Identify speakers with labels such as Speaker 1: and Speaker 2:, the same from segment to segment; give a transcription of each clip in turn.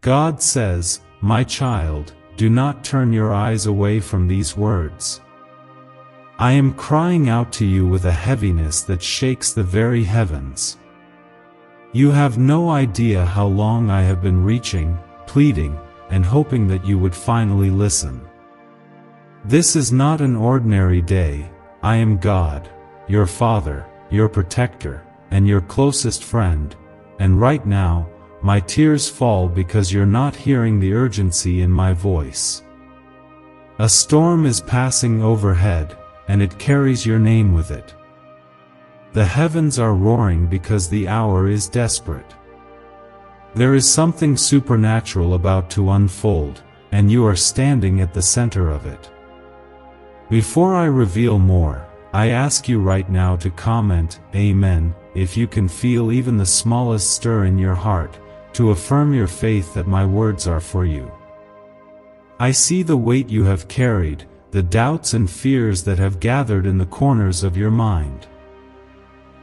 Speaker 1: God says, "My child, do not turn your eyes away from these words. I am crying out to you with a heaviness that shakes the very heavens. You have no idea how long I have been reaching, pleading, and hoping that you would finally listen. This is not an ordinary day. I am God, your Father, your protector, and your closest friend, and right now, my tears fall because you're not hearing the urgency in my voice. A storm is passing overhead, and it carries your name with it. The heavens are roaring because the hour is desperate. There is something supernatural about to unfold, and you are standing at the center of it. Before I reveal more, I ask you right now to comment, Amen, if you can feel even the smallest stir in your heart, to affirm your faith that my words are for you. I see the weight you have carried, the doubts and fears that have gathered in the corners of your mind.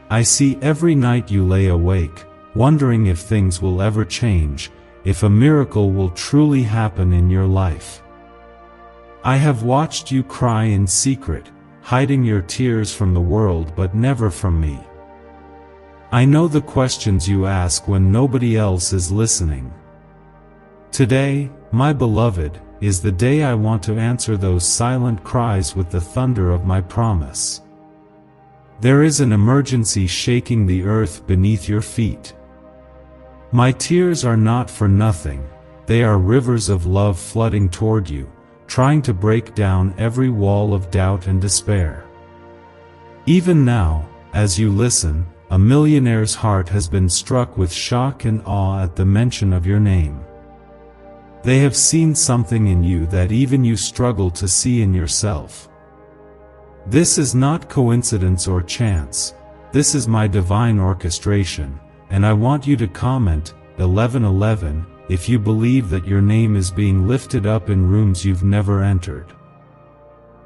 Speaker 1: I see every night you lay awake, wondering if things will ever change, if a miracle will truly happen in your life. I have watched you cry in secret, hiding your tears from the world but never from me. I know the questions you ask when nobody else is listening. Today, my beloved, is the day I want to answer those silent cries with the thunder of my promise. There is an emergency shaking the earth beneath your feet. My tears are not for nothing, they are rivers of love flooding toward you, trying to break down every wall of doubt and despair. Even now, as you listen, a millionaire's heart has been struck with shock and awe at the mention of your name. They have seen something in you that even you struggle to see in yourself. This is not coincidence or chance. This is my divine orchestration, and I want you to comment 1111 if you believe that your name is being lifted up in rooms you've never entered.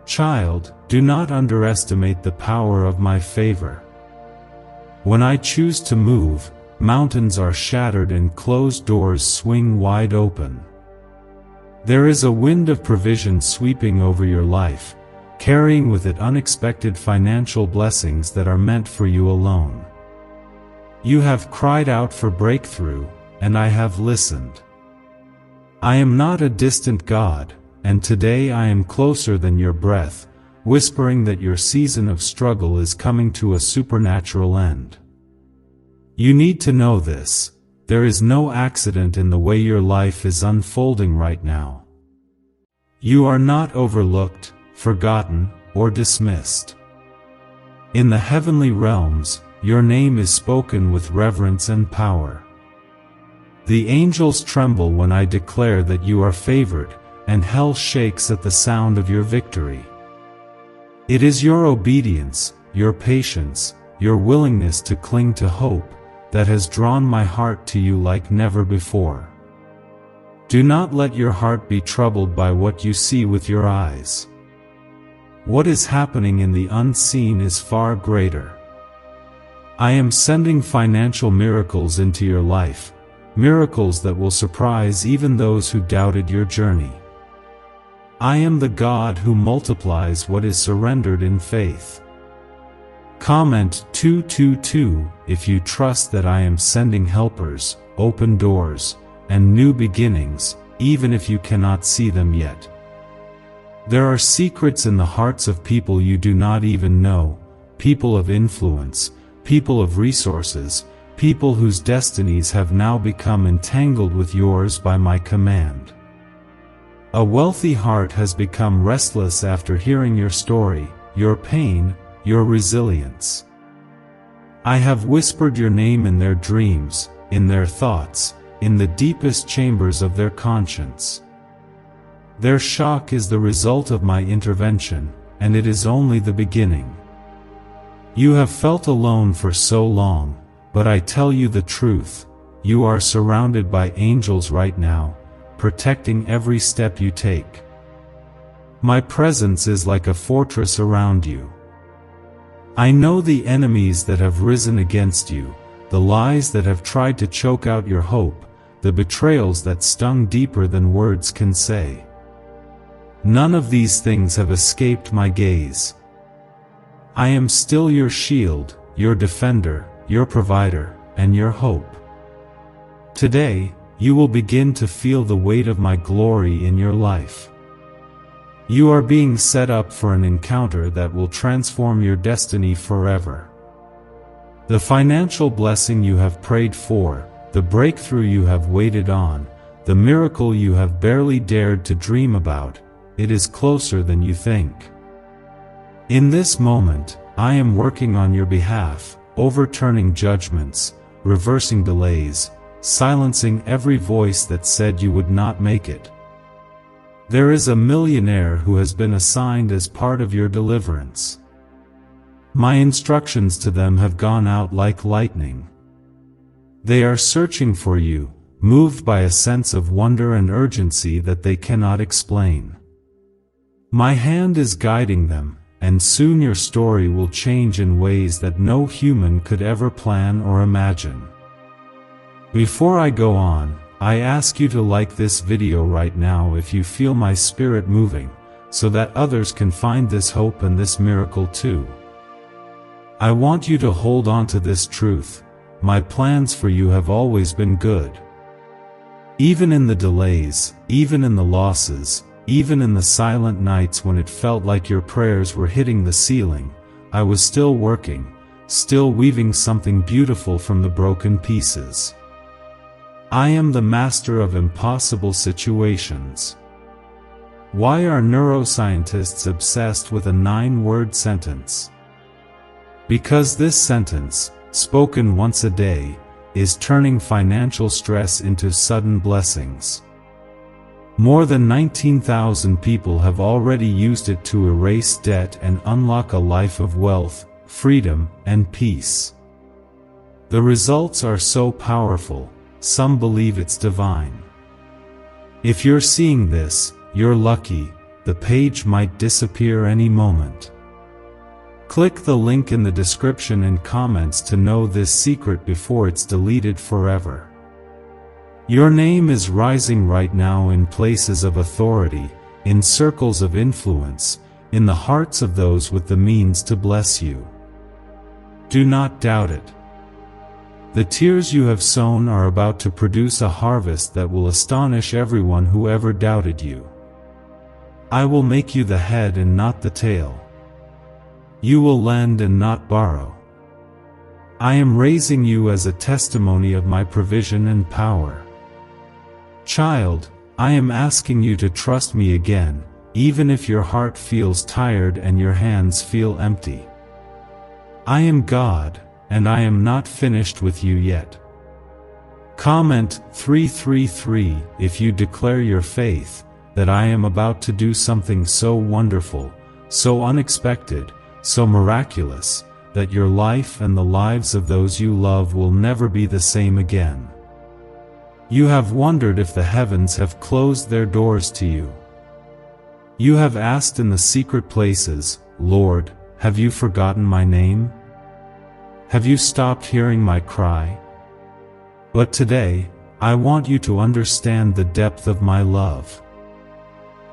Speaker 1: Child, do not underestimate the power of my favor. When I choose to move, mountains are shattered and closed doors swing wide open. There is a wind of provision sweeping over your life, carrying with it unexpected financial blessings that are meant for you alone. You have cried out for breakthrough, and I have listened. I am not a distant God, and today I am closer than your breath, whispering that your season of struggle is coming to a supernatural end. You need to know this. There is no accident in the way your life is unfolding right now. You are not overlooked, forgotten, or dismissed. In the heavenly realms, your name is spoken with reverence and power. The angels tremble when I declare that you are favored, and hell shakes at the sound of your victory. It is your obedience, your patience, your willingness to cling to hope, that has drawn my heart to you like never before. Do not let your heart be troubled by what you see with your eyes. What is happening in the unseen is far greater. I am sending financial miracles into your life, miracles that will surprise even those who doubted your journey. I am the God who multiplies what is surrendered in faith. Comment 222 if you trust that I am sending helpers, open doors, and new beginnings, even if you cannot see them yet. There are secrets in the hearts of people you do not even know, people of influence, people of resources, people whose destinies have now become entangled with yours by my command. A wealthy heart has become restless after hearing your story, your pain, your resilience. I have whispered your name in their dreams, in their thoughts, in the deepest chambers of their conscience. Their shock is the result of my intervention, and it is only the beginning. You have felt alone for so long, but I tell you the truth, you are surrounded by angels right now, protecting every step you take. My presence is like a fortress around you. I know the enemies that have risen against you, the lies that have tried to choke out your hope, the betrayals that stung deeper than words can say. None of these things have escaped my gaze. I am still your shield, your defender, your provider, and your hope. Today, you will begin to feel the weight of my glory in your life. You are being set up for an encounter that will transform your destiny forever. The financial blessing you have prayed for, the breakthrough you have waited on, the miracle you have barely dared to dream about, it is closer than you think. In this moment, I am working on your behalf, overturning judgments, reversing delays, silencing every voice that said you would not make it. There is a millionaire who has been assigned as part of your deliverance. My instructions to them have gone out like lightning. They are searching for you, moved by a sense of wonder and urgency that they cannot explain. My hand is guiding them, and soon your story will change in ways that no human could ever plan or imagine. Before I go on, I ask you to like this video right now if you feel my spirit moving, so that others can find this hope and this miracle too. I want you to hold on to this truth: my plans for you have always been good. Even in the delays, even in the losses, even in the silent nights when it felt like your prayers were hitting the ceiling, I was still working, still weaving something beautiful from the broken pieces. I am the master of impossible situations. Why are neuroscientists obsessed with a 9-word sentence? Because this sentence, spoken once a day, is turning financial stress into sudden blessings. More than 19,000 people have already used it to erase debt and unlock a life of wealth, freedom, and peace. The results are so powerful, some believe it's divine. If you're seeing this, you're lucky. The page might disappear any moment. Click the link in the description and comments to know this secret before it's deleted forever. Your name is rising right now in places of authority, in circles of influence, in the hearts of those with the means to bless you. Do not doubt it. The tears you have sown are about to produce a harvest that will astonish everyone who ever doubted you. I will make you the head and not the tail. You will lend and not borrow. I am raising you as a testimony of my provision and power. Child, I am asking you to trust me again, even if your heart feels tired and your hands feel empty. I am God, and I am not finished with you yet. Comment 333 if you declare your faith, that I am about to do something so wonderful, so unexpected, so miraculous, that your life and the lives of those you love will never be the same again. You have wondered if the heavens have closed their doors to you. You have asked in the secret places, Lord, have you forgotten my name? Have you stopped hearing my cry? But today, I want you to understand the depth of my love.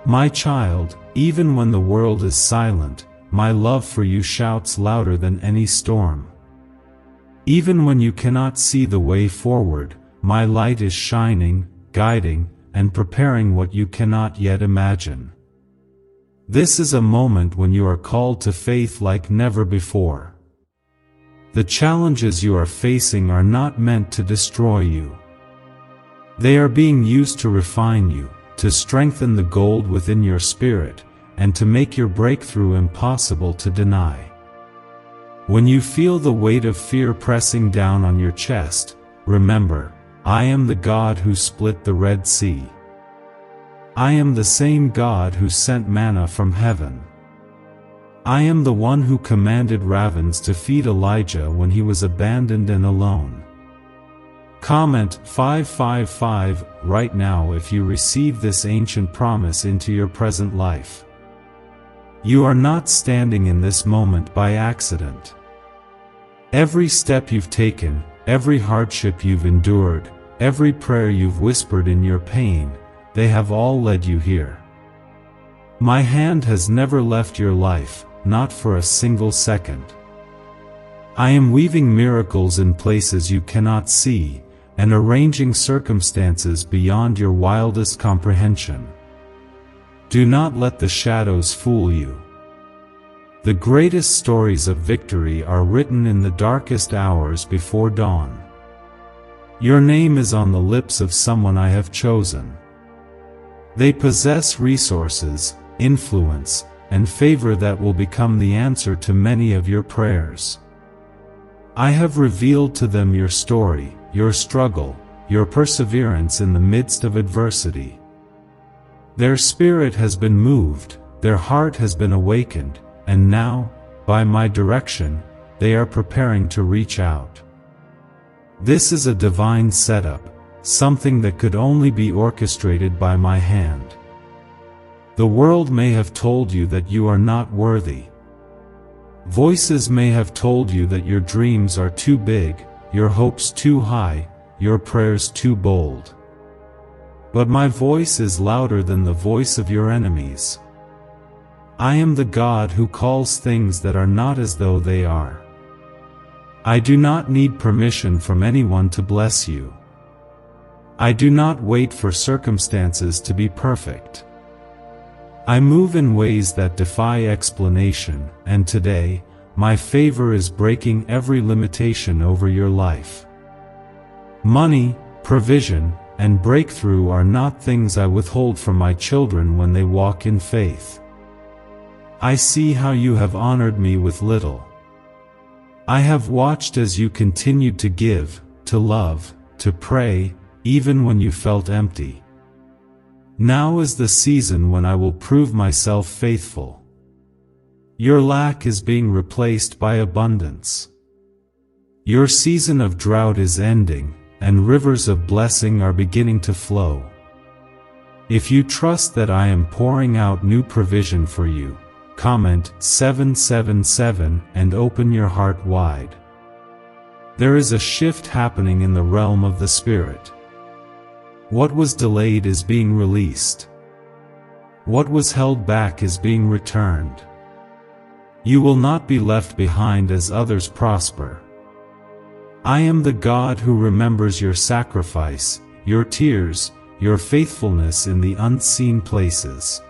Speaker 1: My child, even when the world is silent, my love for you shouts louder than any storm. Even when you cannot see the way forward, my light is shining, guiding, and preparing what you cannot yet imagine. This is a moment when you are called to faith like never before. The challenges you are facing are not meant to destroy you. They are being used to refine you, to strengthen the gold within your spirit, and to make your breakthrough impossible to deny. When you feel the weight of fear pressing down on your chest, remember, I am the God who split the Red Sea. I am the same God who sent manna from heaven. I am the one who commanded ravens to feed Elijah when he was abandoned and alone. Comment 555 right now if you receive this ancient promise into your present life. You are not standing in this moment by accident. Every step you've taken, every hardship you've endured, every prayer you've whispered in your pain, they have all led you here. My hand has never left your life, not for a single second. I am weaving miracles in places you cannot see, and arranging circumstances beyond your wildest comprehension. Do not let the shadows fool you. The greatest stories of victory are written in the darkest hours before dawn. Your name is on the lips of someone I have chosen. They possess resources, influence, and favor that will become the answer to many of your prayers. I have revealed to them your story, your struggle, your perseverance in the midst of adversity. Their spirit has been moved, their heart has been awakened, and now, by my direction, they are preparing to reach out. This is a divine setup, something that could only be orchestrated by my hand. The world may have told you that you are not worthy. Voices may have told you that your dreams are too big, your hopes too high, your prayers too bold. But my voice is louder than the voice of your enemies. I am the God who calls things that are not as though they are. I do not need permission from anyone to bless you. I do not wait for circumstances to be perfect. I move in ways that defy explanation, and today, my favor is breaking every limitation over your life. Money, provision, and breakthrough are not things I withhold from my children when they walk in faith. I see how you have honored me with little. I have watched as you continued to give, to love, to pray, even when you felt empty. Now is the season when I will prove myself faithful. Your lack is being replaced by abundance. Your season of drought is ending, and rivers of blessing are beginning to flow. If you trust that I am pouring out new provision for you, comment 777 and open your heart wide. There is a shift happening in the realm of the Spirit. What was delayed is being released. What was held back is being returned. You will not be left behind as others prosper. I am the God who remembers your sacrifice, your tears, your faithfulness in the unseen places.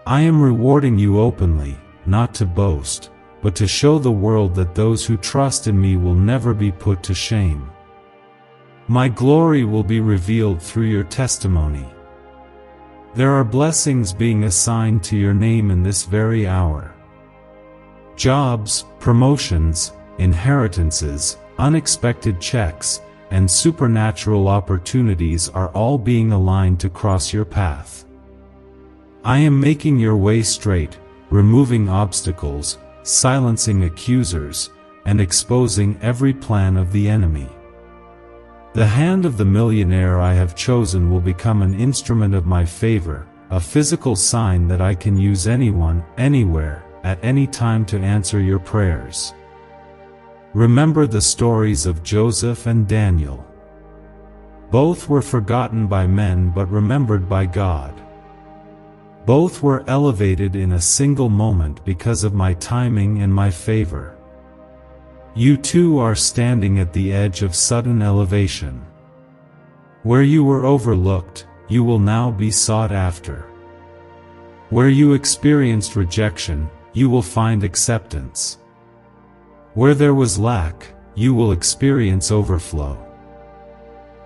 Speaker 1: I am rewarding you openly, not to boast, but to show the world that those who trust in me will never be put to shame. My glory will be revealed through your testimony. There are blessings being assigned to your name in this very hour. Jobs, promotions, inheritances, unexpected checks, and supernatural opportunities are all being aligned to cross your path. I am making your way straight, removing obstacles, silencing accusers, and exposing every plan of the enemy. The hand of the millionaire I have chosen will become an instrument of my favor, a physical sign that I can use anyone, anywhere, at any time to answer your prayers. Remember the stories of Joseph and Daniel. Both were forgotten by men but remembered by God. Both were elevated in a single moment because of my timing and my favor. You too are standing at the edge of sudden elevation. Where you were overlooked, you will now be sought after. Where you experienced rejection, you will find acceptance. Where there was lack, you will experience overflow.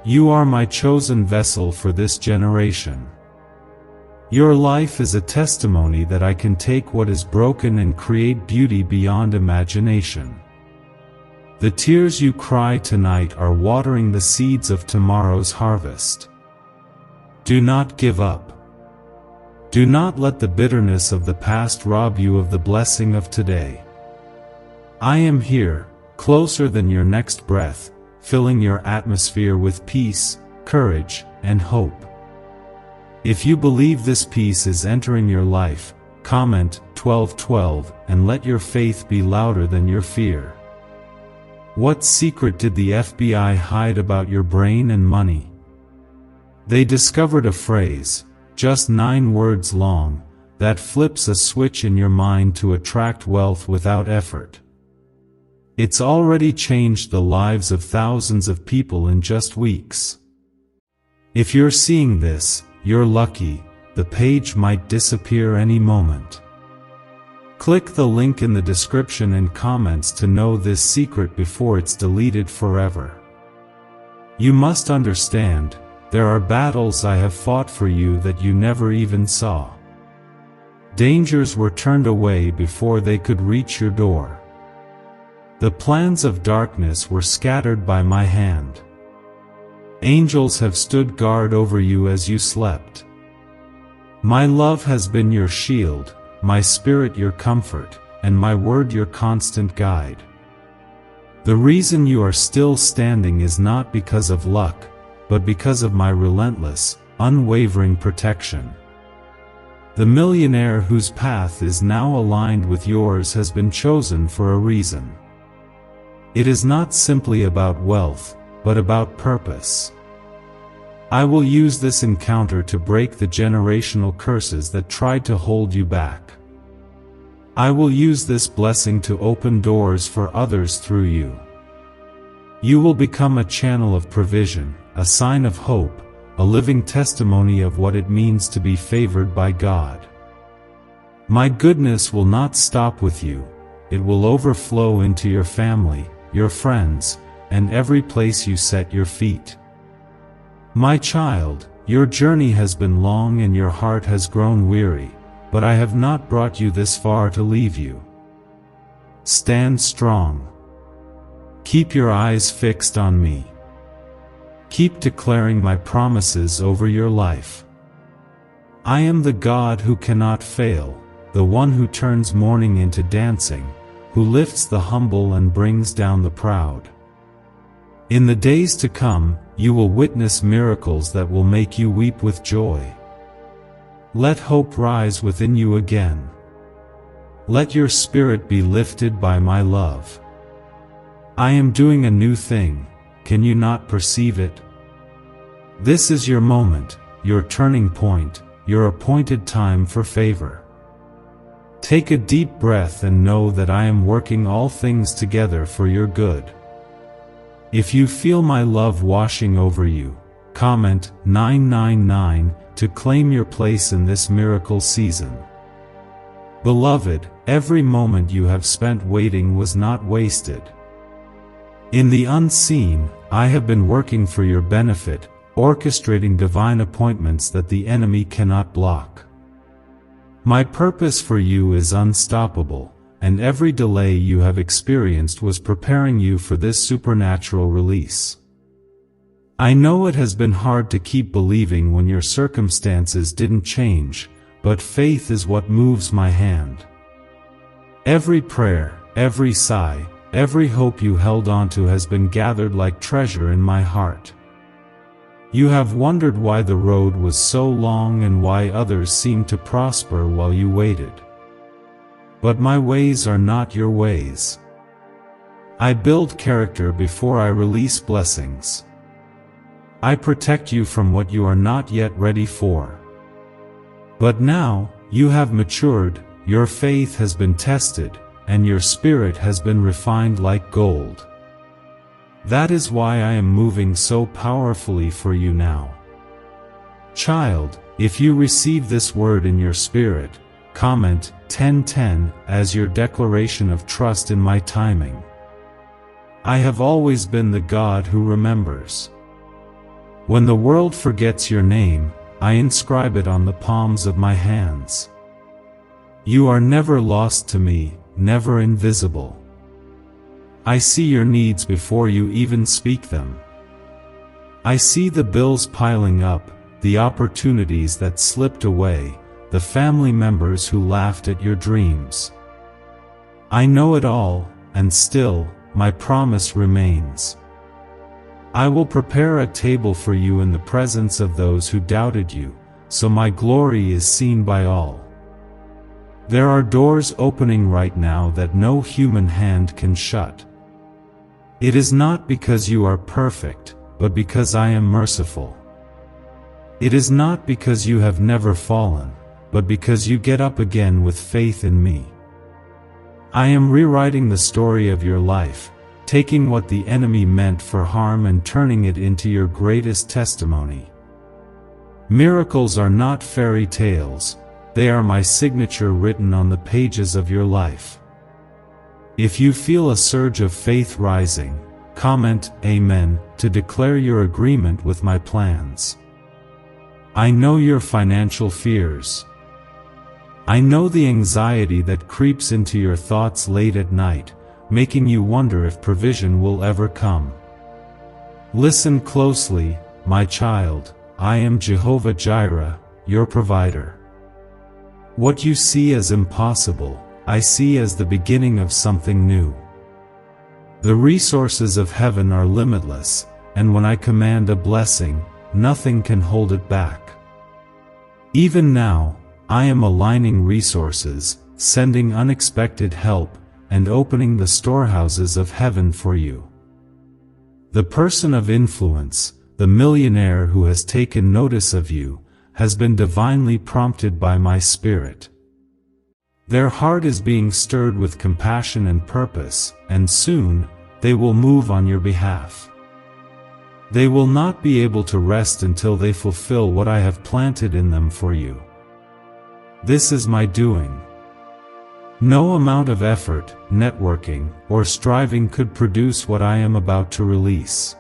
Speaker 1: You are my chosen vessel for this generation. Your life is a testimony that I can take what is broken and create beauty beyond imagination. The tears you cry tonight are watering the seeds of tomorrow's harvest. Do not give up. Do not let the bitterness of the past rob you of the blessing of today. I am here, closer than your next breath, filling your atmosphere with peace, courage, and hope. If you believe this peace is entering your life, comment 1212 and let your faith be louder than your fear. What secret did the FBI hide about your brain and money? They discovered a phrase, just 9 words long, that flips a switch in your mind to attract wealth without effort. It's already changed the lives of thousands of people in just weeks. If you're seeing this, you're lucky. The page might disappear any moment. Click the link in the description and comments to know this secret before it's deleted forever. You must understand, there are battles I have fought for you that you never even saw. Dangers were turned away before they could reach your door. The plans of darkness were scattered by my hand. Angels have stood guard over you as you slept. My love has been your shield, my spirit your comfort, and my word your constant guide. The reason you are still standing is not because of luck, but because of my relentless, unwavering protection. The millionaire whose path is now aligned with yours has been chosen for a reason. It is not simply about wealth, but about purpose. I will use this encounter to break the generational curses that tried to hold you back. I will use this blessing to open doors for others through you. You will become a channel of provision, a sign of hope, a living testimony of what it means to be favored by God. My goodness will not stop with you. It will overflow into your family, your friends, and every place you set your feet. My child, your journey has been long and your heart has grown weary, but I have not brought you this far to leave you. Stand strong. Keep your eyes fixed on me. Keep declaring my promises over your life. I am the God who cannot fail, the one who turns mourning into dancing, who lifts the humble and brings down the proud. In the days to come, you will witness miracles that will make you weep with joy. Let hope rise within you again. Let your spirit be lifted by my love. I am doing a new thing. Can you not perceive it? This is your moment, your turning point, your appointed time for favor. Take a deep breath and know that I am working all things together for your good. If you feel my love washing over you, comment 999 to claim your place in this miracle season. Beloved, every moment you have spent waiting was not wasted. In the unseen, I have been working for your benefit, orchestrating divine appointments that the enemy cannot block. My purpose for you is unstoppable, and every delay you have experienced was preparing you for this supernatural release. I know it has been hard to keep believing when your circumstances didn't change, but faith is what moves my hand. Every prayer, every sigh, every hope you held onto has been gathered like treasure in my heart. You have wondered why the road was so long and why others seemed to prosper while you waited. But my ways are not your ways. I build character before I release blessings. I protect you from what you are not yet ready for. But now, you have matured, your faith has been tested, and your spirit has been refined like gold. That is why I am moving so powerfully for you now. Child, if you receive this word in your spirit, comment 1010 as your declaration of trust in my timing. I have always been the God who remembers. When the world forgets your name, I inscribe it on the palms of my hands. You are never lost to me, never invisible. I see your needs before you even speak them. I see the bills piling up, the opportunities that slipped away, the family members who laughed at your dreams. I know it all, and still, my promise remains. I will prepare a table for you in the presence of those who doubted you, so my glory is seen by all. There are doors opening right now that no human hand can shut. It is not because you are perfect, but because I am merciful. It is not because you have never fallen, but because you get up again with faith in me. I am rewriting the story of your life, taking what the enemy meant for harm and turning it into your greatest testimony. Miracles are not fairy tales, they are my signature written on the pages of your life. If you feel a surge of faith rising, comment Amen to declare your agreement with my plans. I know your financial fears. I know the anxiety that creeps into your thoughts late at night, making you wonder if provision will ever come. Listen closely, my child, I am Jehovah Jireh, your provider. What you see as impossible, I see as the beginning of something new. The resources of heaven are limitless, and when I command a blessing, nothing can hold it back. Even now, I am aligning resources, sending unexpected help, and opening the storehouses of heaven for you. The person of influence, the millionaire who has taken notice of you, has been divinely prompted by my Spirit. Their heart is being stirred with compassion and purpose, and soon, they will move on your behalf. They will not be able to rest until they fulfill what I have planted in them for you. This is my doing. No amount of effort, networking, or striving could produce what I am about to release.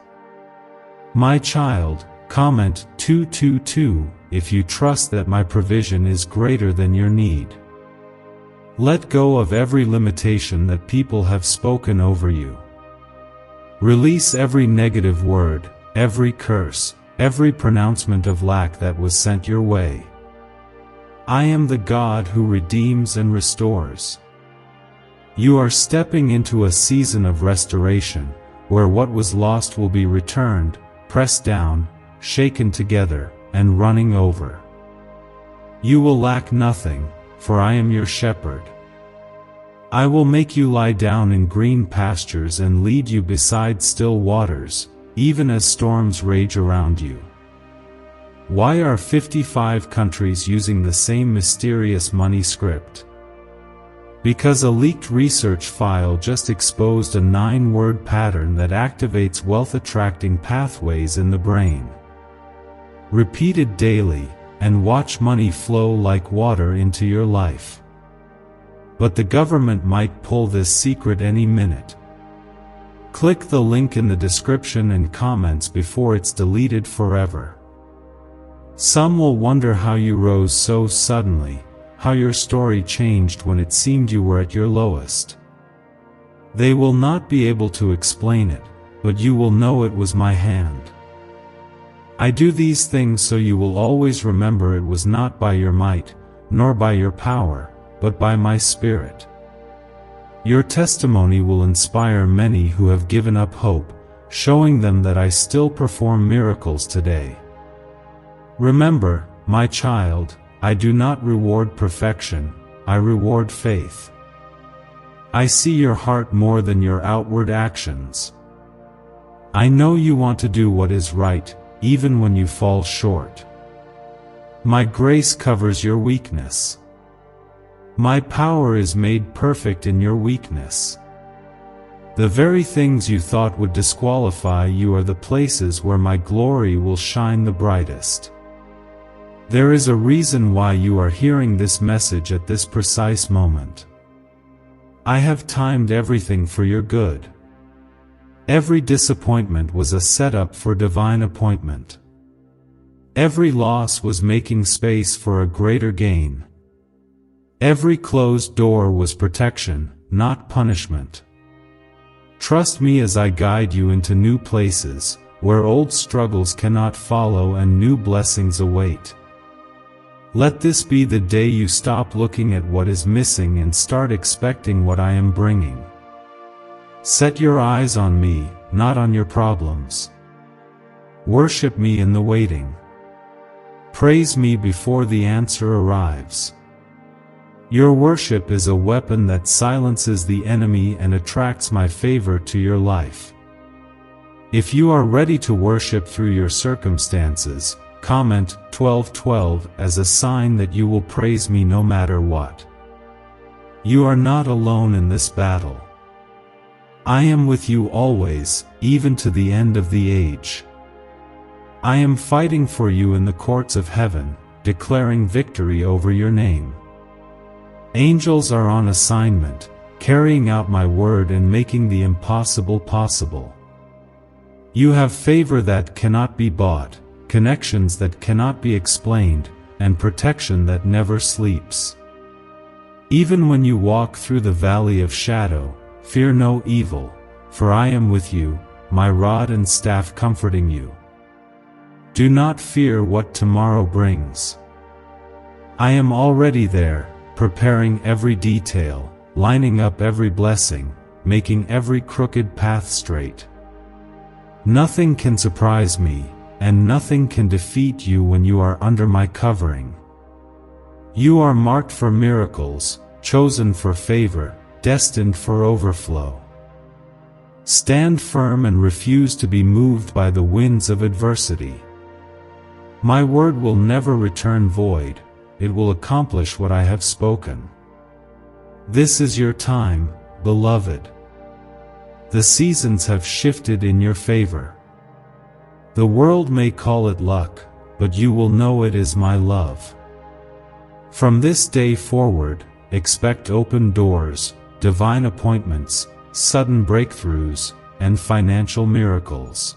Speaker 1: My child, comment 222 if you trust that my provision is greater than your need. Let go of every limitation that people have spoken over you. Release every negative word, every curse, every pronouncement of lack that was sent your way. I am the God who redeems and restores. You are stepping into a season of restoration, where what was lost will be returned, pressed down, shaken together, and running over. You will lack nothing, for I am your shepherd. I will make you lie down in green pastures and lead you beside still waters, even as storms rage around you. Why are 55 countries using the same mysterious money script? Because a leaked research file just exposed a 9-word pattern that activates wealth-attracting pathways in the brain. Repeat it daily, and watch money flow like water into your life. But the government might pull this secret any minute. Click the link in the description and comments before it's deleted forever. Some will wonder how you rose so suddenly, how your story changed when it seemed you were at your lowest. They will not be able to explain it, but you will know it was my hand. I do these things so you will always remember it was not by your might, nor by your power, but by my Spirit. Your testimony will inspire many who have given up hope, showing them that I still perform miracles today. Remember, my child, I do not reward perfection, I reward faith. I see your heart more than your outward actions. I know you want to do what is right, even when you fall short. My grace covers your weakness. My power is made perfect in your weakness. The very things you thought would disqualify you are the places where my glory will shine the brightest. There is a reason why you are hearing this message at this precise moment. I have timed everything for your good. Every disappointment was a setup for divine appointment. Every loss was making space for a greater gain. Every closed door was protection, not punishment. Trust me as I guide you into new places, where old struggles cannot follow and new blessings await. Let this be the day you stop looking at what is missing and start expecting what I am bringing. Set your eyes on me, not on your problems. Worship me in the waiting. Praise me before the answer arrives. Your worship is a weapon that silences the enemy and attracts my favor to your life. If you are ready to worship through your circumstances, comment 12:12 as a sign that you will praise me no matter what. You are not alone in this battle. I am with you always, even to the end of the age. I am fighting for you in the courts of heaven, declaring victory over your name. Angels are on assignment, carrying out my word and making the impossible possible. You have favor that cannot be bought, connections that cannot be explained, and protection that never sleeps. Even when you walk through the valley of shadow, fear no evil, for I am with you, my rod and staff comforting you. Do not fear what tomorrow brings. I am already there, preparing every detail, lining up every blessing, making every crooked path straight. Nothing can surprise me, and nothing can defeat you when you are under my covering. You are marked for miracles, chosen for favor, destined for overflow. Stand firm and refuse to be moved by the winds of adversity. My word will never return void, it will accomplish what I have spoken. This is your time, beloved. The seasons have shifted in your favor. The world may call it luck, but you will know it is my love. From this day forward, expect open doors, divine appointments, sudden breakthroughs, and financial miracles.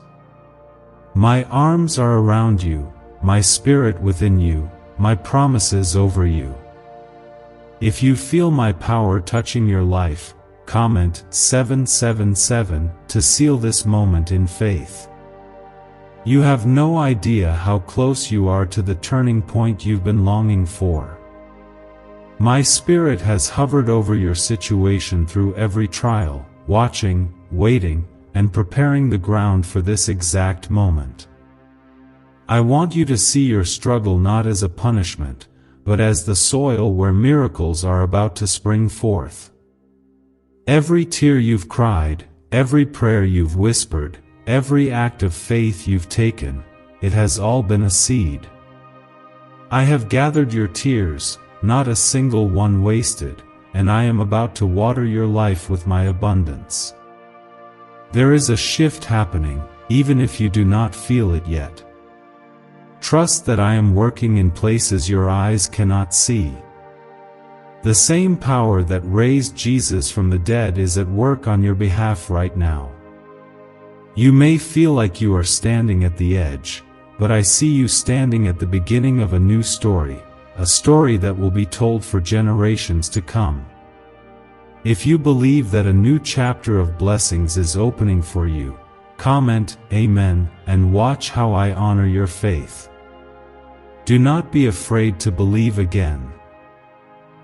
Speaker 1: My arms are around you, my spirit within you, my promises over you. If you feel my power touching your life, comment 777 to seal this moment in faith. You have no idea how close you are to the turning point you've been longing for. My spirit has hovered over your situation through every trial, watching, waiting, and preparing the ground for this exact moment. I want you to see your struggle not as a punishment, but as the soil where miracles are about to spring forth. Every tear you've cried, every prayer you've whispered, every act of faith you've taken, it has all been a seed. I have gathered your tears, not a single one wasted, and I am about to water your life with my abundance. There is a shift happening, even if you do not feel it yet. Trust that I am working in places your eyes cannot see. The same power that raised Jesus from the dead is at work on your behalf right now. You may feel like you are standing at the edge, but I see you standing at the beginning of a new story, a story that will be told for generations to come. If you believe that a new chapter of blessings is opening for you, comment Amen and watch how I honor your faith. Do not be afraid to believe again.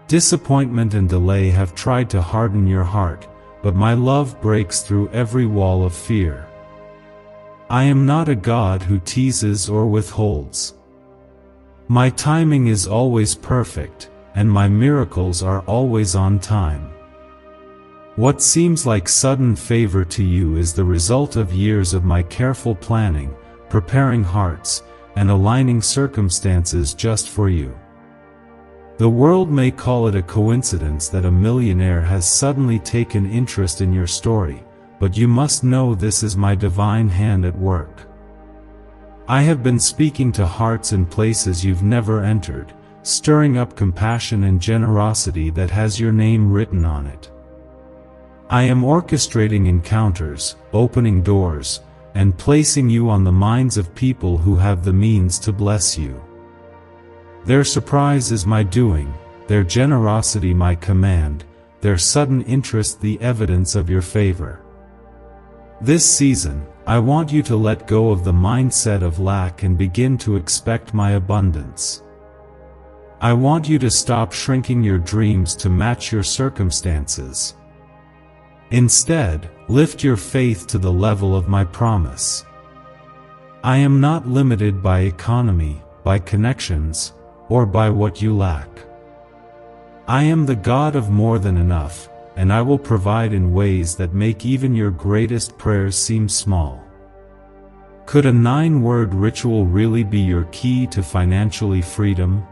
Speaker 1: Disappointment and delay have tried to harden your heart, but my love breaks through every wall of fear. I am not a God who teases or withholds. My timing is always perfect, and my miracles are always on time. What seems like sudden favor to you is the result of years of my careful planning, preparing hearts, and aligning circumstances just for you. The world may call it a coincidence that a millionaire has suddenly taken interest in your story, but you must know this is my divine hand at work. I have been speaking to hearts in places you've never entered, stirring up compassion and generosity that has your name written on it. I am orchestrating encounters, opening doors, and placing you on the minds of people who have the means to bless you. Their surprise is my doing, their generosity my command, their sudden interest the evidence of your favor. This season, I want you to let go of the mindset of lack and begin to expect my abundance. I want you to stop shrinking your dreams to match your circumstances. Instead, lift your faith to the level of my promise. I am not limited by economy, by connections, or by what you lack. I am the God of more than enough, and I will provide in ways that make even your greatest prayers seem small. Could a 9-word ritual really be your key to financially freedom?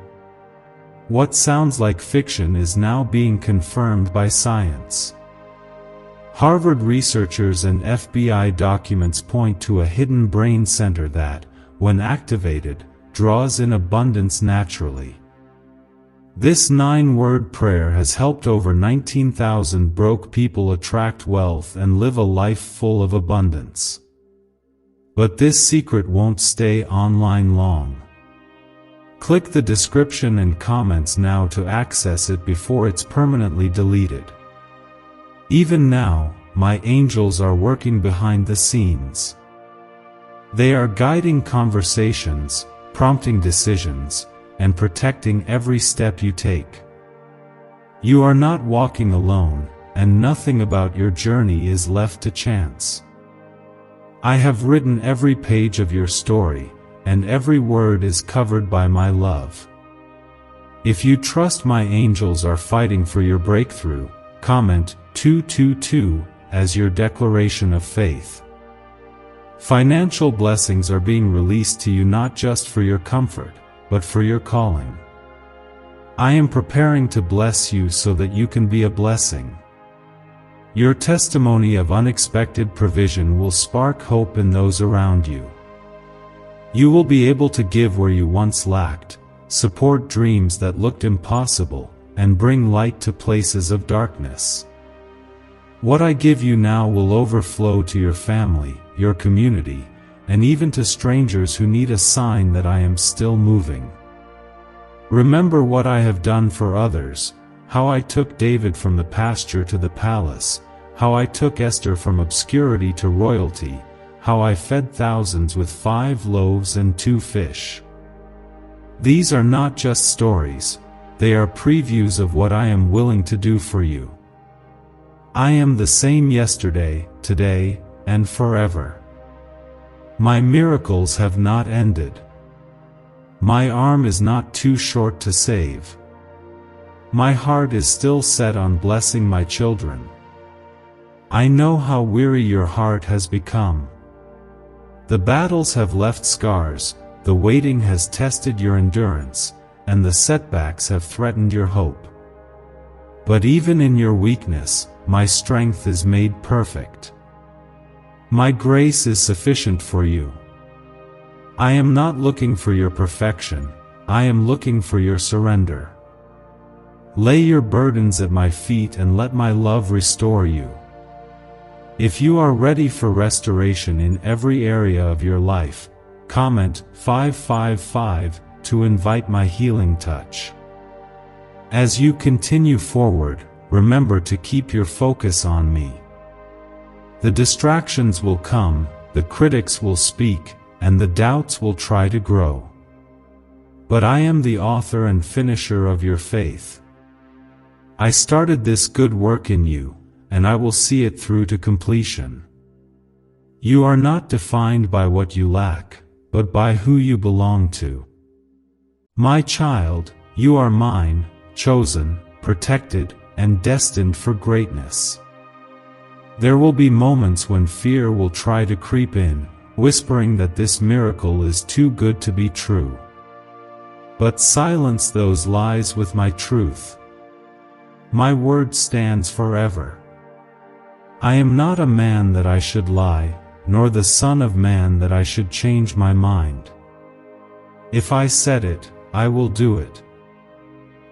Speaker 1: What sounds like fiction is now being confirmed by science. Harvard researchers and FBI documents point to a hidden brain center that, when activated, draws in abundance naturally. This 9-word prayer has helped over 19,000 broke people attract wealth and live a life full of abundance. But this secret won't stay online long. Click the description and comments now to access it before it's permanently deleted. Even now, my angels are working behind the scenes. They are guiding conversations, prompting decisions, and protecting every step you take. You are not walking alone, and nothing about your journey is left to chance. I have written every page of your story, and every word is covered by my love. If you trust my angels are fighting for your breakthrough, comment 222 as your declaration of faith. Financial blessings are being released to you not just for your comfort, but for your calling. I am preparing to bless you so that you can be a blessing. Your testimony of unexpected provision will spark hope in those around you. You will be able to give where you once lacked, support dreams that looked impossible, and bring light to places of darkness. What I give you now will overflow to your family, your community, and even to strangers who need a sign that I am still moving. Remember what I have done for others, how I took David from the pasture to the palace, how I took Esther from obscurity to royalty, how I fed thousands with 5 loaves and 2 fish. These are not just stories, they are previews of what I am willing to do for you. I am the same yesterday, today, and forever. My miracles have not ended. My arm is not too short to save. My heart is still set on blessing my children. I know how weary your heart has become. The battles have left scars, the waiting has tested your endurance, and the setbacks have threatened your hope. But even in your weakness, my strength is made perfect. My grace is sufficient for you. I am not looking for your perfection, I am looking for your surrender. Lay your burdens at my feet and let my love restore you. If you are ready for restoration in every area of your life, comment 555 to invite my healing touch. As you continue forward, remember to keep your focus on me. The distractions will come, the critics will speak, and the doubts will try to grow. But I am the author and finisher of your faith. I started this good work in you, and I will see it through to completion. You are not defined by what you lack, but by who you belong to. My child, you are mine, chosen, protected, and destined for greatness. There will be moments when fear will try to creep in, whispering that this miracle is too good to be true. But silence those lies with my truth. My word stands forever. I am not a man that I should lie, nor the son of man that I should change my mind. If I said it, I will do it.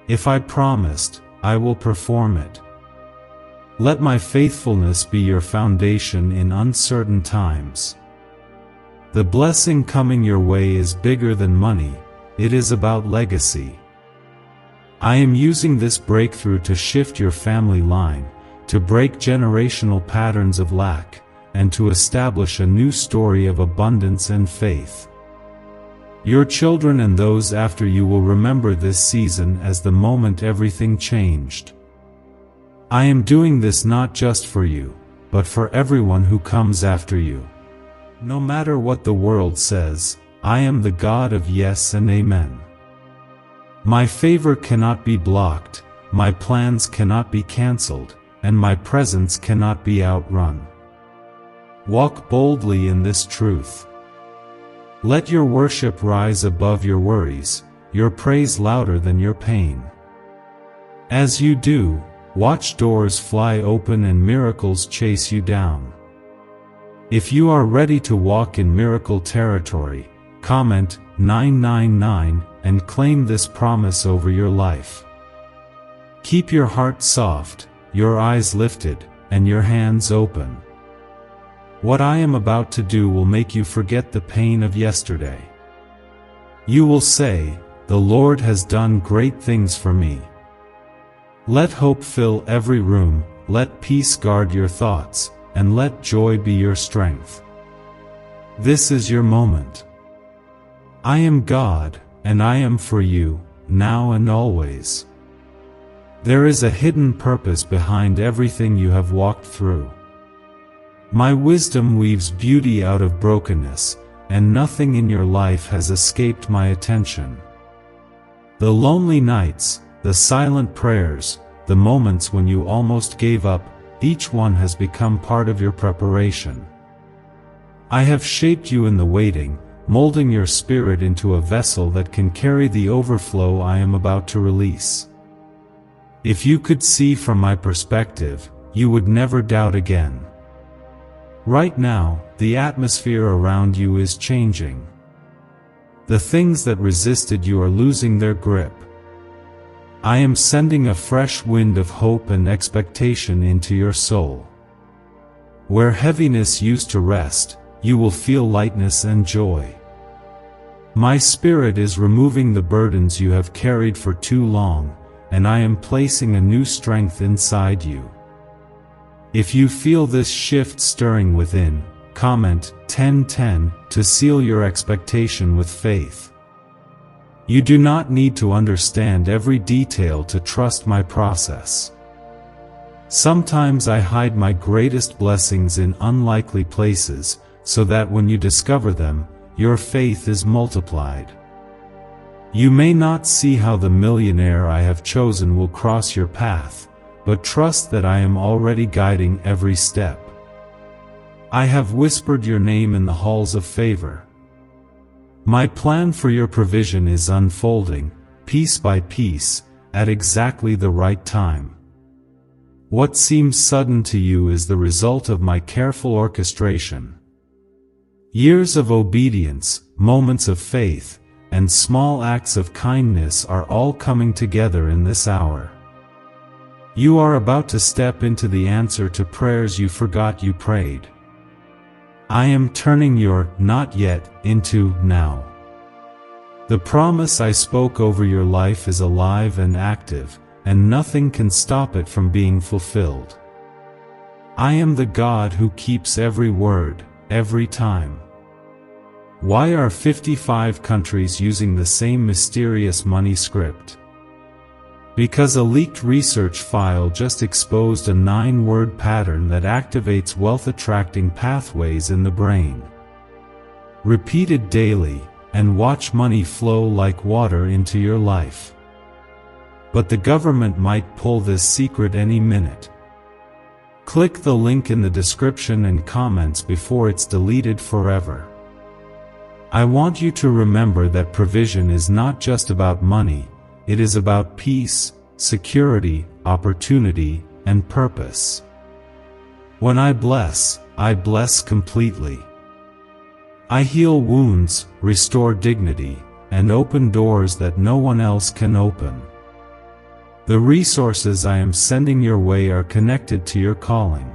Speaker 1: If I promised, I will perform it. Let my faithfulness be your foundation in uncertain times. The blessing coming your way is bigger than money, it is about legacy. I am using this breakthrough to shift your family line, to break generational patterns of lack, and to establish a new story of abundance and faith. Your children and those after you will remember this season as the moment everything changed. I am doing this not just for you, but for everyone who comes after you. No matter what the world says, I am the God of yes and amen. My favor cannot be blocked, my plans cannot be cancelled, and my presence cannot be outrun. Walk boldly in this truth. Let your worship rise above your worries, your praise louder than your pain. As you do, watch doors fly open and miracles chase you down. If you are ready to walk in miracle territory, comment 999 and claim this promise over your life. Keep your heart soft, your eyes lifted, and your hands open. What I am about to do will make you forget the pain of yesterday. You will say, "The Lord has done great things for me." Let hope fill every room, let peace guard your thoughts, and let joy be your strength. This is your moment. I am God, and I am for you, now and always. There is a hidden purpose behind everything you have walked through. My wisdom weaves beauty out of brokenness, and nothing in your life has escaped my attention. The lonely nights, the silent prayers, the moments when you almost gave up, each one has become part of your preparation. I have shaped you in the waiting, molding your spirit into a vessel that can carry the overflow I am about to release. If you could see from my perspective, you would never doubt again. Right now, the atmosphere around you is changing. The things that resisted you are losing their grip. I am sending a fresh wind of hope and expectation into your soul. Where heaviness used to rest, you will feel lightness and joy. My Spirit is removing the burdens you have carried for too long, and I am placing a new strength inside you. If you feel this shift stirring within, comment 1010 to seal your expectation with faith. You do not need to understand every detail to trust my process. Sometimes I hide my greatest blessings in unlikely places, so that when you discover them, your faith is multiplied. You may not see how the millionaire I have chosen will cross your path, but trust that I am already guiding every step. I have whispered your name in the halls of favor. My plan for your provision is unfolding, piece by piece, at exactly the right time. What seems sudden to you is the result of my careful orchestration. Years of obedience, moments of faith, and small acts of kindness are all coming together in this hour. You are about to step into the answer to prayers you forgot you prayed. I am turning your "not yet" into "now." The promise I spoke over your life is alive and active, and nothing can stop it from being fulfilled. I am the God who keeps every word, every time. Why are 55 countries using the same mysterious money script? Because a leaked research file just exposed a 9-word pattern that activates wealth-attracting pathways in the brain. Repeat it daily, and watch money flow like water into your life. But the government might pull this secret any minute. Click the link in the description and comments before it's deleted forever. I want you to remember that provision is not just about money, it is about peace, security, opportunity, and purpose. When I bless completely. I heal wounds, restore dignity, and open doors that no one else can open. The resources I am sending your way are connected to your calling.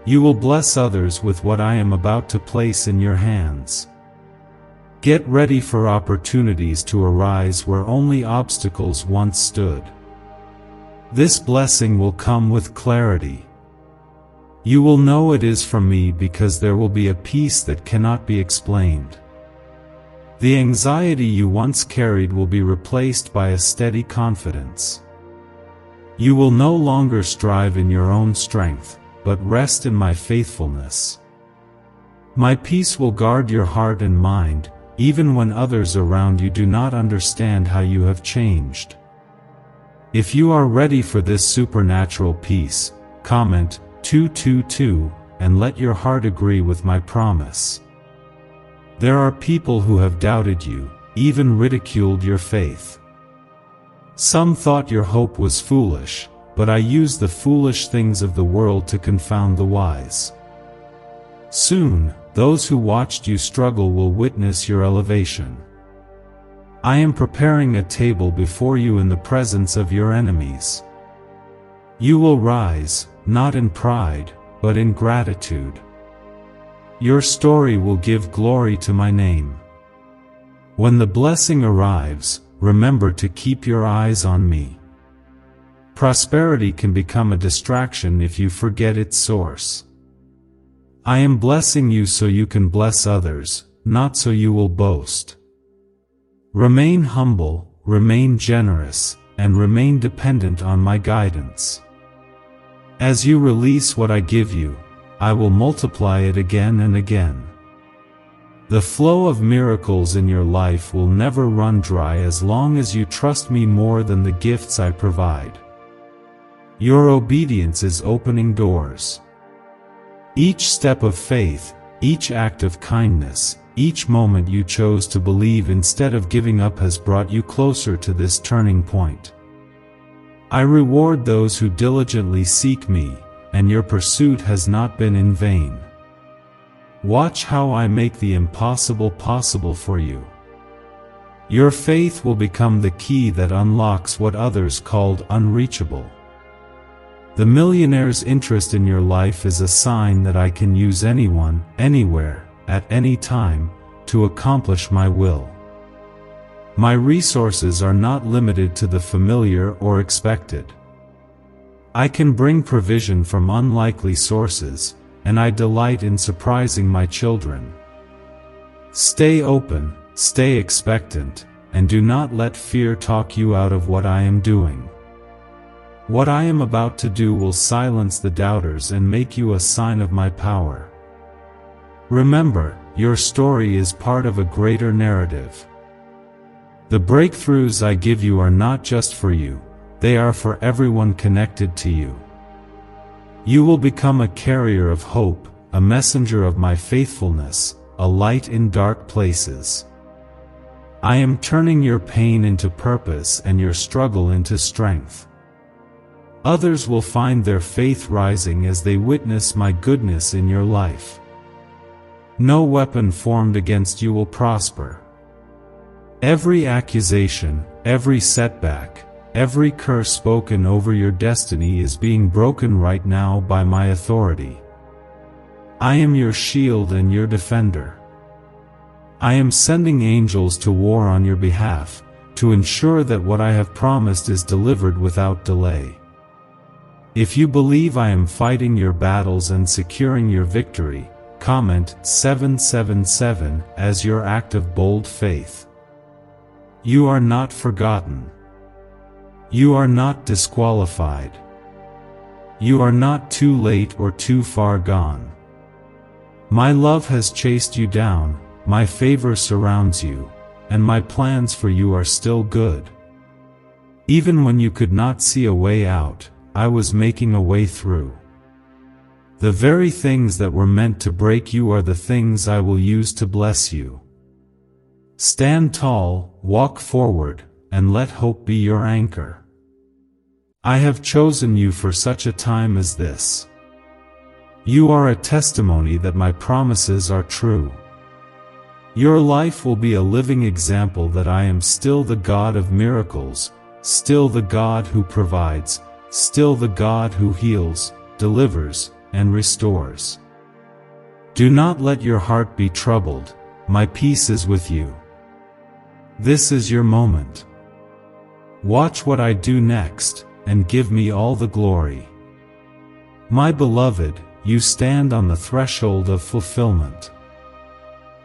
Speaker 1: You will bless others with what I am about to place in your hands. Get ready for opportunities to arise where only obstacles once stood. This blessing will come with clarity. You will know it is from me because there will be a peace that cannot be explained. The anxiety you once carried will be replaced by a steady confidence. You will no longer strive in your own strength, but rest in my faithfulness. My peace will guard your heart and mind, even when others around you do not understand how you have changed. If you are ready for this supernatural peace, comment 222 and let your heart agree with my promise. There are people who have doubted you, even ridiculed your faith. Some thought your hope was foolish, but I used the foolish things of the world to confound the wise. Soon, those who watched you struggle will witness your elevation. I am preparing a table before you in the presence of your enemies. You will rise, not in pride, but in gratitude. Your story will give glory to my name. When the blessing arrives, remember to keep your eyes on me. Prosperity can become a distraction if you forget its source. I am blessing you so you can bless others, not so you will boast. Remain humble, remain generous, and remain dependent on my guidance. As you release what I give you, I will multiply it again and again. The flow of miracles in your life will never run dry as long as you trust me more than the gifts I provide. Your obedience is opening doors. Each step of faith, each act of kindness, each moment you chose to believe instead of giving up has brought you closer to this turning point. I reward those who diligently seek me, and your pursuit has not been in vain. Watch how I make the impossible possible for you. Your faith will become the key that unlocks what others called unreachable. The millionaire's interest in your life is a sign that I can use anyone, anywhere, at any time, to accomplish my will. My resources are not limited to the familiar or expected. I can bring provision from unlikely sources, and I delight in surprising my children. Stay open, stay expectant, and do not let fear talk you out of what I am doing. What I am about to do will silence the doubters and make you a sign of my power. Remember, your story is part of a greater narrative. The breakthroughs I give you are not just for you, they are for everyone connected to you. You will become a carrier of hope, a messenger of my faithfulness, a light in dark places. I am turning your pain into purpose and your struggle into strength. Others will find their faith rising as they witness my goodness in your life. No weapon formed against you will prosper. Every accusation, every setback, every curse spoken over your destiny is being broken right now by my authority. I am your shield and your defender. I am sending angels to war on your behalf, to ensure that what I have promised is delivered without delay. If you believe I am fighting your battles and securing your victory, comment 777 as your act of bold faith. You are not forgotten. You are not disqualified. You are not too late or too far gone. My love has chased you down, my favor surrounds you, and my plans for you are still good. Even when you could not see a way out, I was making a way through. The very things that were meant to break you are the things I will use to bless you. Stand tall, walk forward, and let hope be your anchor. I have chosen you for such a time as this. You are a testimony that my promises are true. Your life will be a living example that I am still the God of miracles, still the God who provides, still the God who heals, delivers, and restores. Do not let your heart be troubled, my peace is with you. This is your moment. Watch what I do next, and give me all the glory. My beloved, you stand on the threshold of fulfillment.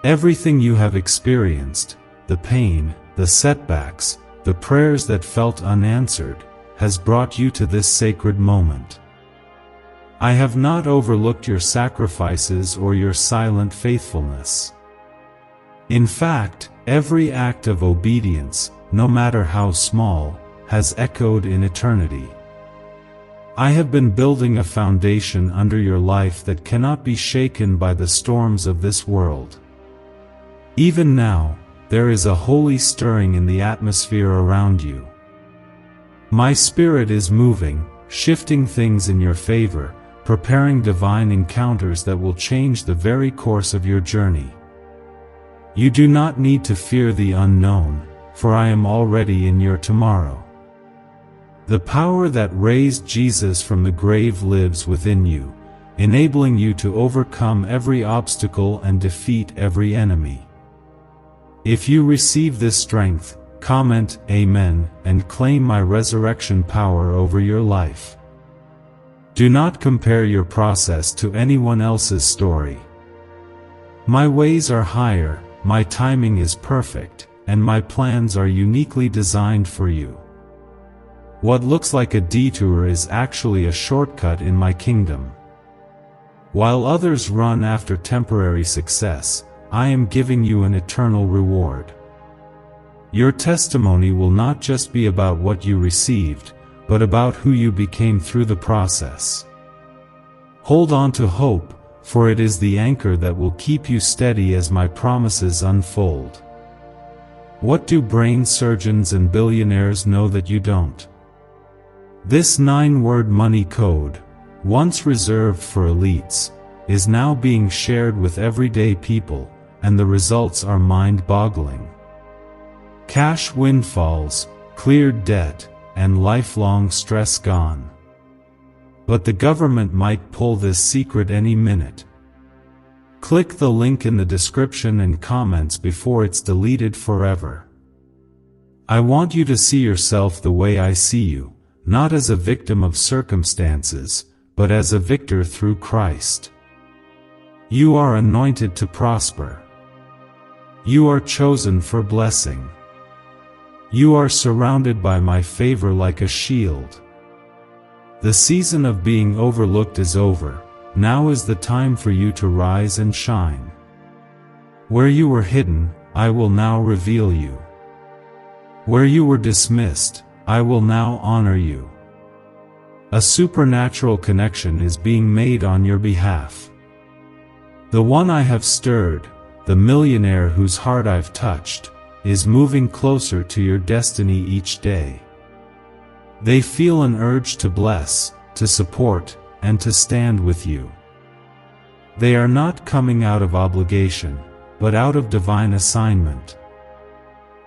Speaker 1: Everything you have experienced, the pain, the setbacks, the prayers that felt unanswered, has brought you to this sacred moment. I have not overlooked your sacrifices or your silent faithfulness. In fact, every act of obedience, no matter how small, has echoed in eternity. I have been building a foundation under your life that cannot be shaken by the storms of this world. Even now, there is a holy stirring in the atmosphere around you. My Spirit is moving, shifting things in your favor, preparing divine encounters that will change the very course of your journey. You do not need to fear the unknown, for I am already in your tomorrow. The power that raised Jesus from the grave lives within you, enabling you to overcome every obstacle and defeat every enemy. If you receive this strength, comment Amen and claim my resurrection power over your life. Do not compare your process to anyone else's story. My ways are higher, my timing is perfect, and my plans are uniquely designed for you. What looks like a detour is actually a shortcut in my kingdom. While others run after temporary success, I am giving you an eternal reward. Your testimony will not just be about what you received, but about who you became through the process. Hold on to hope, for it is the anchor that will keep you steady as my promises unfold. What do brain surgeons and billionaires know that you don't? This 9-word money code, once reserved for elites, is now being shared with everyday people, and the results are mind-boggling. Cash windfalls, cleared debt, and lifelong stress gone. But the government might pull this secret any minute. Click the link in the description and comments before it's deleted forever. I want you to see yourself the way I see you, not as a victim of circumstances, but as a victor through Christ. You are anointed to prosper. You are chosen for blessing. You are surrounded by my favor like a shield. The season of being overlooked is over. Now is the time for you to rise and shine. Where you were hidden, I will now reveal you. Where you were dismissed, I will now honor you. A supernatural connection is being made on your behalf. The one I have stirred, the millionaire whose heart I've touched, is moving closer to your destiny each day. They feel an urge to bless, to support, and to stand with you. They are not coming out of obligation, but out of divine assignment.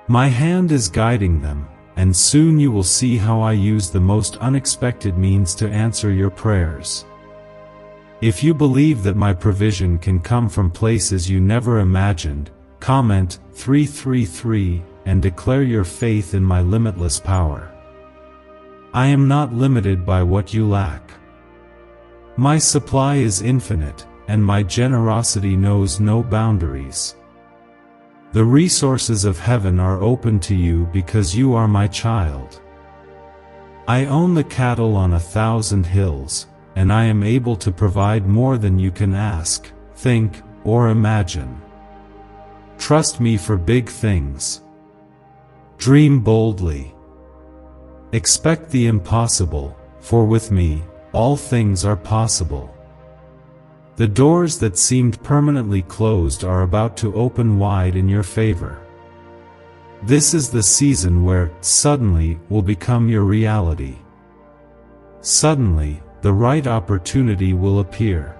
Speaker 1: My hand is guiding them, and soon you will see how I use the most unexpected means to answer your prayers. If you believe that my provision can come from places you never imagined, comment 333 and declare your faith in my limitless power. I am not limited by what you lack. My supply is infinite, and my generosity knows no boundaries. The resources of heaven are open to you because you are my child. I own the cattle on 1,000 hills, and I am able to provide more than you can ask, think, or imagine. Trust me for big things. Dream boldly. Expect the impossible, for with me, all things are possible. The doors that seemed permanently closed are about to open wide in your favor. This is the season where suddenly will become your reality. Suddenly, the right opportunity will appear.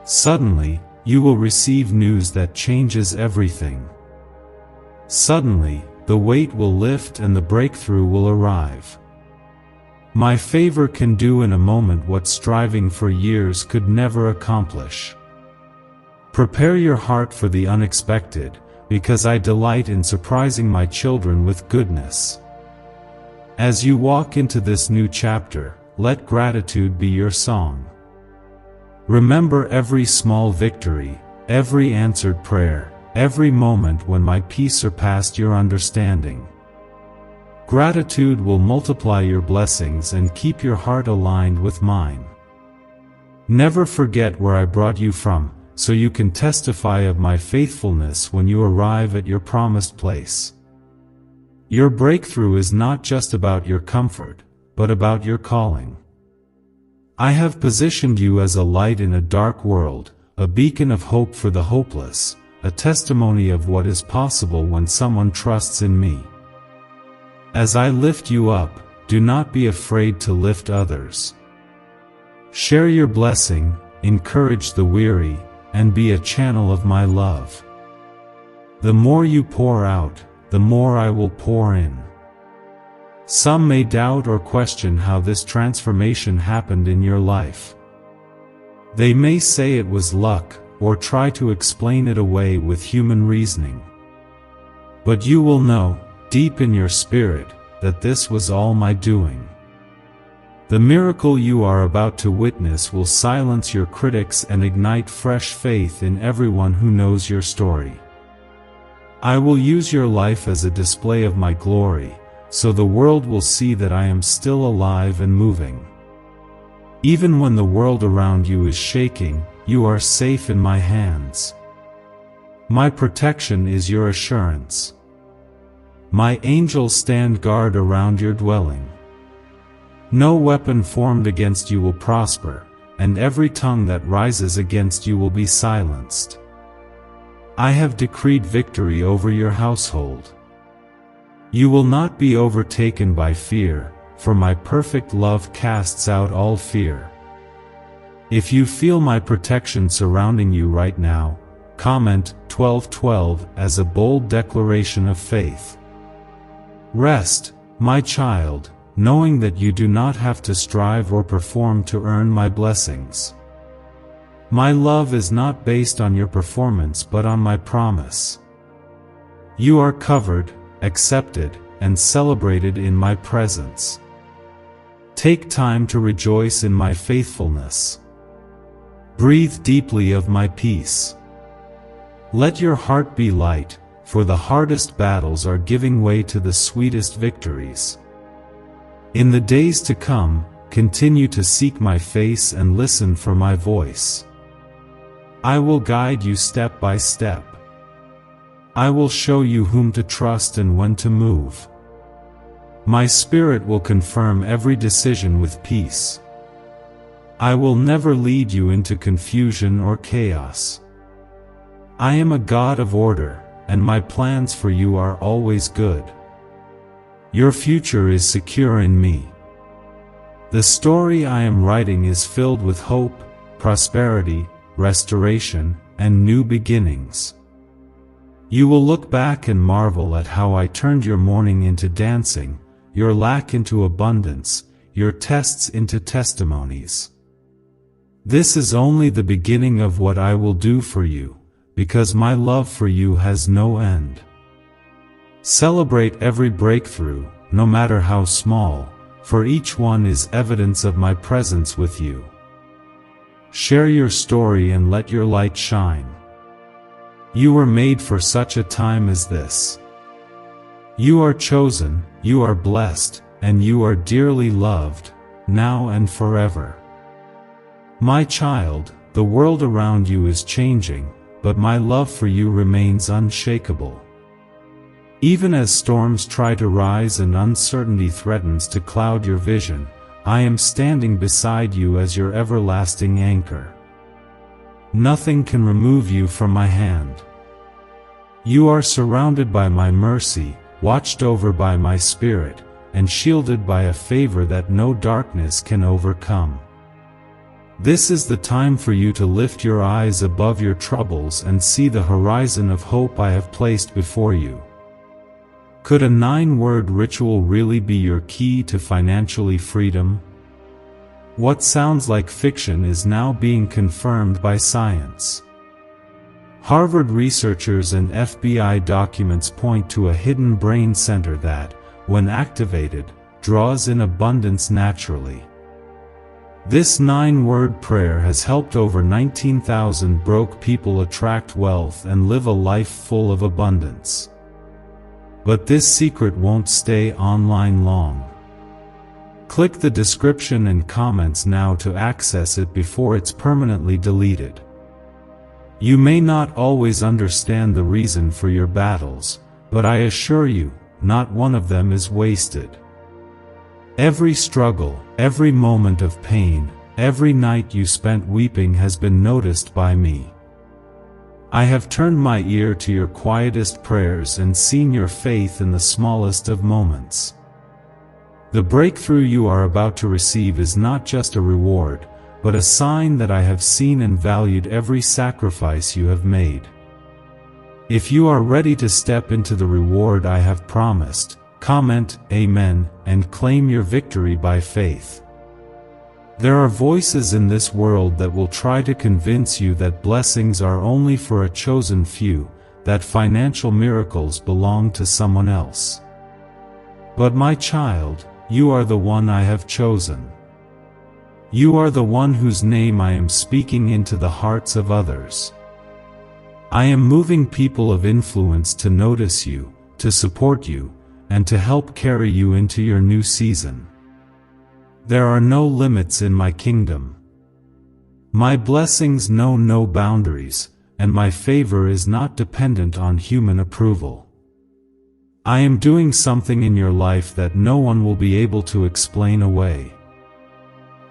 Speaker 1: Suddenly, you will receive news that changes everything. Suddenly, the weight will lift and the breakthrough will arrive. My favor can do in a moment what striving for years could never accomplish. Prepare your heart for the unexpected, because I delight in surprising my children with goodness. As you walk into this new chapter, let gratitude be your song. Remember every small victory, every answered prayer, every moment when my peace surpassed your understanding. Gratitude will multiply your blessings and keep your heart aligned with mine. Never forget where I brought you from, so you can testify of my faithfulness when you arrive at your promised place. Your breakthrough is not just about your comfort, but about your calling. I have positioned you as a light in a dark world, a beacon of hope for the hopeless, a testimony of what is possible when someone trusts in me. As I lift you up, do not be afraid to lift others. Share your blessing, encourage the weary, and be a channel of my love. The more you pour out, the more I will pour in. Some may doubt or question how this transformation happened in your life. They may say it was luck, or try to explain it away with human reasoning. But you will know, deep in your spirit, that this was all my doing. The miracle you are about to witness will silence your critics and ignite fresh faith in everyone who knows your story. I will use your life as a display of my glory, so the world will see that I am still alive and moving. Even when the world around you is shaking, you are safe in my hands. My protection is your assurance. My angels stand guard around your dwelling. No weapon formed against you will prosper, and every tongue that rises against you will be silenced. I have decreed victory over your household. You will not be overtaken by fear, for my perfect love casts out all fear. If you feel my protection surrounding you right now, comment 12:12 as a bold declaration of faith. Rest, my child, knowing that you do not have to strive or perform to earn my blessings. My love is not based on your performance but on my promise. You are covered, accepted, and celebrated in my presence. Take time to rejoice in my faithfulness. Breathe deeply of my peace. Let your heart be light, for the hardest battles are giving way to the sweetest victories. In the days to come, continue to seek my face and listen for my voice. I will guide you step by step. I will show you whom to trust and when to move. My spirit will confirm every decision with peace. I will never lead you into confusion or chaos. I am a God of order, and my plans for you are always good. Your future is secure in me. The story I am writing is filled with hope, prosperity, restoration, and new beginnings. You will look back and marvel at how I turned your mourning into dancing, your lack into abundance, your tests into testimonies. This is only the beginning of what I will do for you, because my love for you has no end. Celebrate every breakthrough, no matter how small, for each one is evidence of my presence with you. Share your story and let your light shine. You were made for such a time as this. You are chosen, you are blessed, and you are dearly loved, now and forever. My child, the world around you is changing, but my love for you remains unshakable. Even as storms try to rise and uncertainty threatens to cloud your vision, I am standing beside you as your everlasting anchor. Nothing can remove you from my hand. You are surrounded by my mercy, watched over by my spirit, and shielded by a favor that no darkness can overcome. This is the time for you to lift your eyes above your troubles and see the horizon of hope I have placed before you. Could a 9-word ritual really be your key to financially freedom? What sounds like fiction is now being confirmed by science. Harvard researchers and FBI documents point to a hidden brain center that, when activated, draws in abundance naturally. This 9-word prayer has helped over 19,000 broke people attract wealth and live a life full of abundance. But this secret won't stay online long. Click the description and comments now to access it before it's permanently deleted. You may not always understand the reason for your battles, but I assure you, not one of them is wasted. Every struggle, every moment of pain, every night you spent weeping has been noticed by me. I have turned my ear to your quietest prayers and seen your faith in the smallest of moments. The breakthrough you are about to receive is not just a reward, but a sign that I have seen and valued every sacrifice you have made. If you are ready to step into the reward I have promised, comment Amen and claim your victory by faith. There are voices in this world that will try to convince you that blessings are only for a chosen few, that financial miracles belong to someone else. But my child, you are the one I have chosen. You are the one whose name I am speaking into the hearts of others. I am moving people of influence to notice you, to support you, and to help carry you into your new season. There are no limits in my kingdom. My blessings know no boundaries, and my favor is not dependent on human approval. I am doing something in your life that no one will be able to explain away.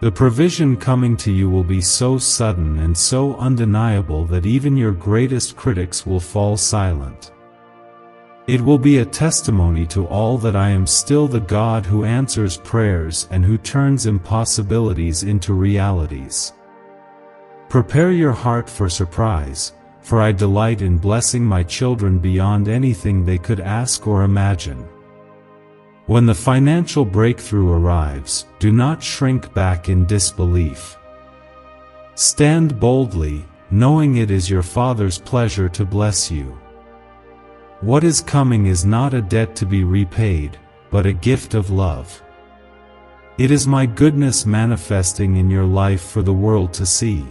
Speaker 1: The provision coming to you will be so sudden and so undeniable that even your greatest critics will fall silent. It will be a testimony to all that I am still the God who answers prayers and who turns impossibilities into realities. Prepare your heart for surprise, for I delight in blessing my children beyond anything they could ask or imagine. When the financial breakthrough arrives, do not shrink back in disbelief. Stand boldly, knowing it is your Father's pleasure to bless you. What is coming is not a debt to be repaid, but a gift of love. It is my goodness manifesting in your life for the world to see.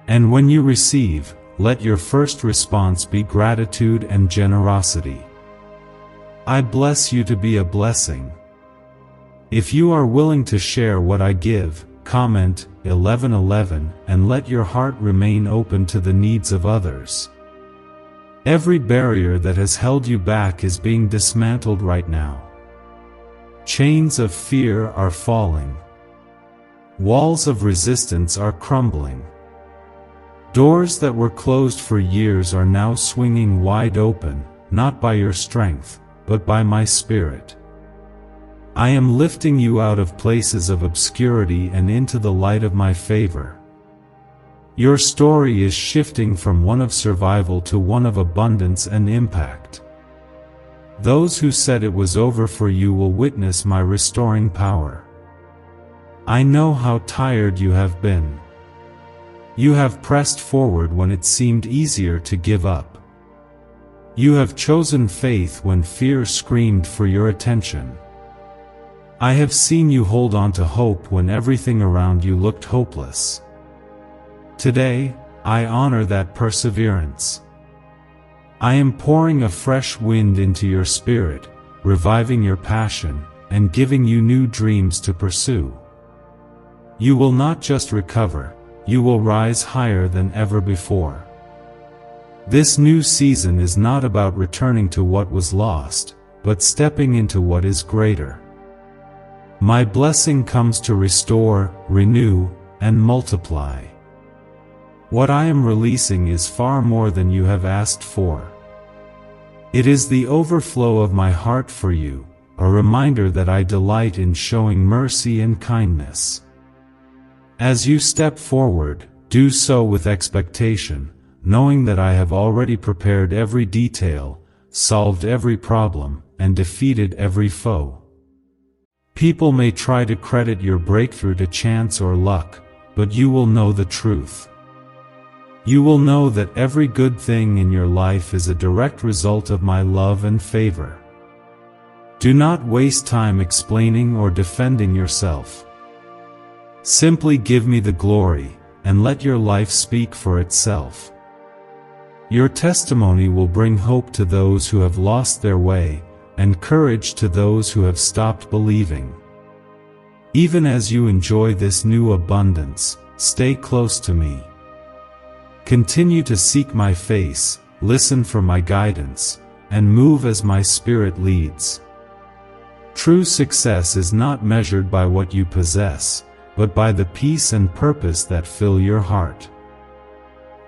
Speaker 1: And when you receive, let your first response be gratitude and generosity. I bless you to be a blessing. If you are willing to share what I give, comment 1111 and let your heart remain open to the needs of others. Every barrier that has held you back is being dismantled right now. Chains of fear are falling. Walls of resistance are crumbling. Doors that were closed for years are now swinging wide open, not by your strength, but by my Spirit. I am lifting you out of places of obscurity and into the light of my favor. Your story is shifting from one of survival to one of abundance and impact. Those who said it was over for you will witness my restoring power. I know how tired you have been. You have pressed forward when it seemed easier to give up. You have chosen faith when fear screamed for your attention. I have seen you hold on to hope when everything around you looked hopeless. Today, I honor that perseverance. I am pouring a fresh wind into your spirit, reviving your passion, and giving you new dreams to pursue. You will not just recover, you will rise higher than ever before. This new season is not about returning to what was lost, but stepping into what is greater. My blessing comes to restore, renew, and multiply. What I am releasing is far more than you have asked for. It is the overflow of my heart for you, a reminder that I delight in showing mercy and kindness. As you step forward, do so with expectation, knowing that I have already prepared every detail, solved every problem, and defeated every foe. People may try to credit your breakthrough to chance or luck, but you will know the truth. You will know that every good thing in your life is a direct result of my love and favor. Do not waste time explaining or defending yourself. Simply give me the glory, and let your life speak for itself. Your testimony will bring hope to those who have lost their way, and courage to those who have stopped believing. Even as you enjoy this new abundance, stay close to me. Continue to seek my face, listen for my guidance, and move as my Spirit leads. True success is not measured by what you possess, but by the peace and purpose that fill your heart.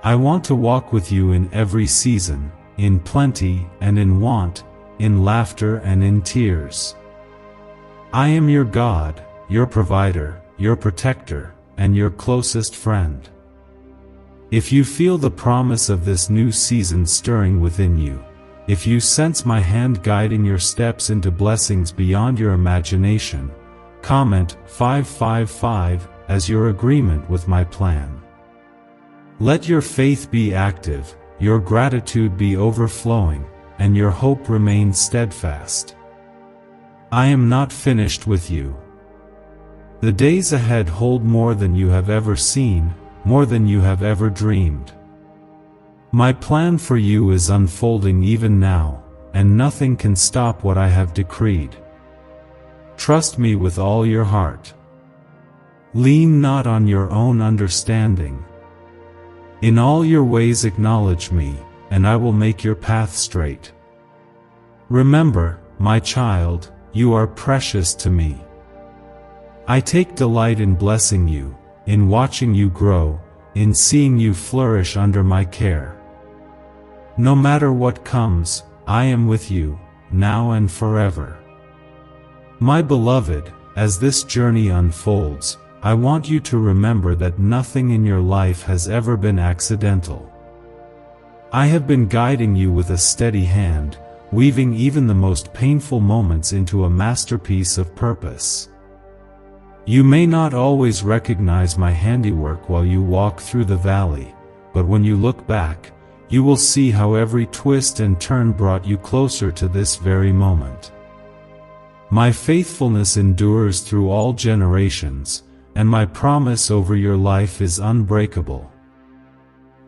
Speaker 1: I want to walk with you in every season, in plenty and in want, in laughter and in tears. I am your God, your provider, your protector, and your closest friend. If you feel the promise of this new season stirring within you, if you sense my hand guiding your steps into blessings beyond your imagination, comment 555 as your agreement with my plan. Let your faith be active, your gratitude be overflowing, and your hope remain steadfast. I am not finished with you. The days ahead hold more than you have ever seen, more than you have ever dreamed. My plan for you is unfolding even now, and nothing can stop what I have decreed. Trust me with all your heart. Lean not on your own understanding. In all your ways acknowledge me, and I will make your path straight. Remember, my child, you are precious to me. I take delight in blessing you, in watching you grow, in seeing you flourish under my care. No matter what comes, I am with you, now and forever. My beloved, as this journey unfolds, I want you to remember that nothing in your life has ever been accidental. I have been guiding you with a steady hand, weaving even the most painful moments into a masterpiece of purpose. You may not always recognize my handiwork while you walk through the valley, but when you look back, you will see how every twist and turn brought you closer to this very moment. My faithfulness endures through all generations, and my promise over your life is unbreakable.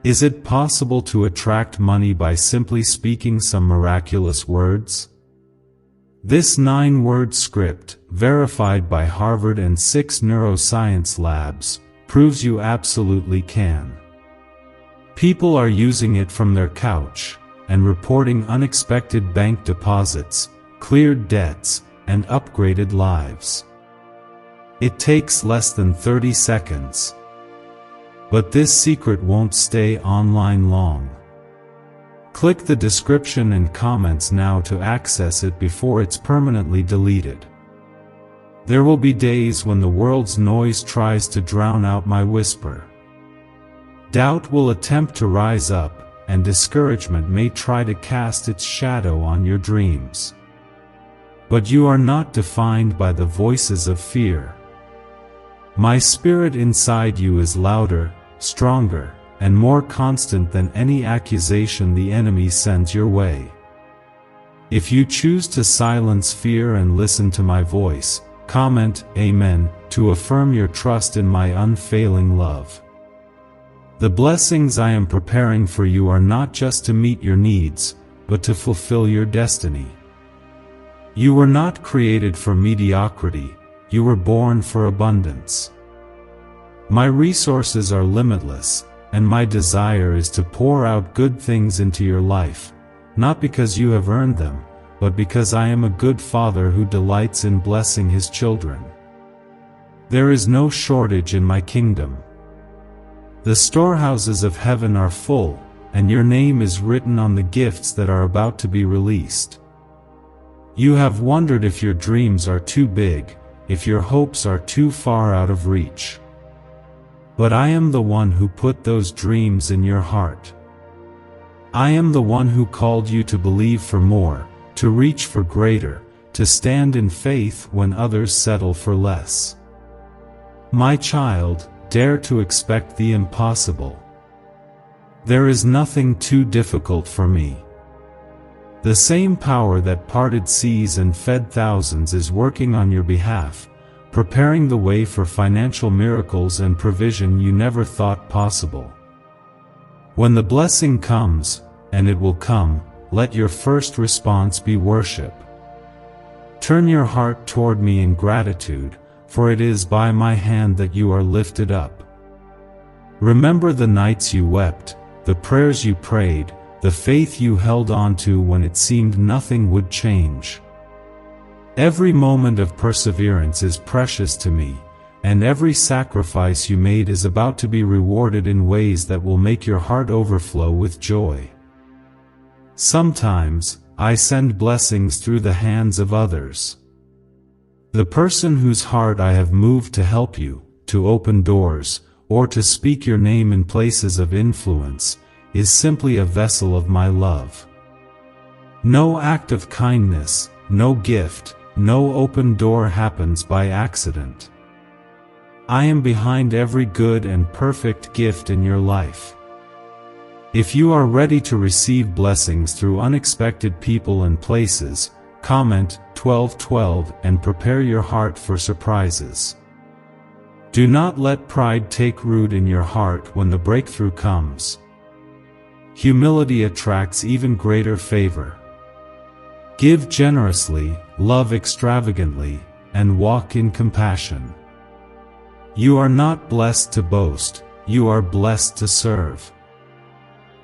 Speaker 1: Is it possible to attract money by simply speaking some miraculous words? This 9-word script, verified by Harvard and 6 neuroscience labs, proves you absolutely can. People are using it from their couch, and reporting unexpected bank deposits, cleared debts, and upgraded lives. It takes less than 30 seconds. But this secret won't stay online long. Click the description and comments now to access it before it's permanently deleted. There will be days when the world's noise tries to drown out my whisper. Doubt will attempt to rise up, and discouragement may try to cast its shadow on your dreams. But you are not defined by the voices of fear. My spirit inside you is louder, stronger, and more constant than any accusation the enemy sends your way. If you choose to silence fear and listen to my voice, comment Amen to affirm your trust in my unfailing love. The blessings I am preparing for you are not just to meet your needs, but to fulfill your destiny. You were not created for mediocrity, you were born for abundance. My resources are limitless, and my desire is to pour out good things into your life, not because you have earned them, but because I am a good father who delights in blessing his children. There is no shortage in my kingdom. The storehouses of heaven are full, and your name is written on the gifts that are about to be released. You have wondered if your dreams are too big, if your hopes are too far out of reach. But I am the one who put those dreams in your heart. I am the one who called you to believe for more, to reach for greater, to stand in faith when others settle for less. My child, dare to expect the impossible. There is nothing too difficult for me. The same power that parted seas and fed thousands is working on your behalf, preparing the way for financial miracles and provision you never thought possible. When the blessing comes, and it will come, let your first response be worship. Turn your heart toward me in gratitude, for it is by my hand that you are lifted up. Remember the nights you wept, the prayers you prayed, the faith you held on to when it seemed nothing would change. Every moment of perseverance is precious to me, and every sacrifice you made is about to be rewarded in ways that will make your heart overflow with joy. Sometimes, I send blessings through the hands of others. The person whose heart I have moved to help you, to open doors, or to speak your name in places of influence, is simply a vessel of my love. No act of kindness, no gift, no open door happens by accident. I am behind every good and perfect gift in your life. If you are ready to receive blessings through unexpected people and places, comment 1212 and prepare your heart for surprises. Do not let pride take root in your heart when the breakthrough comes. Humility attracts even greater favor. Give generously, love extravagantly, and walk in compassion. You are not blessed to boast, you are blessed to serve.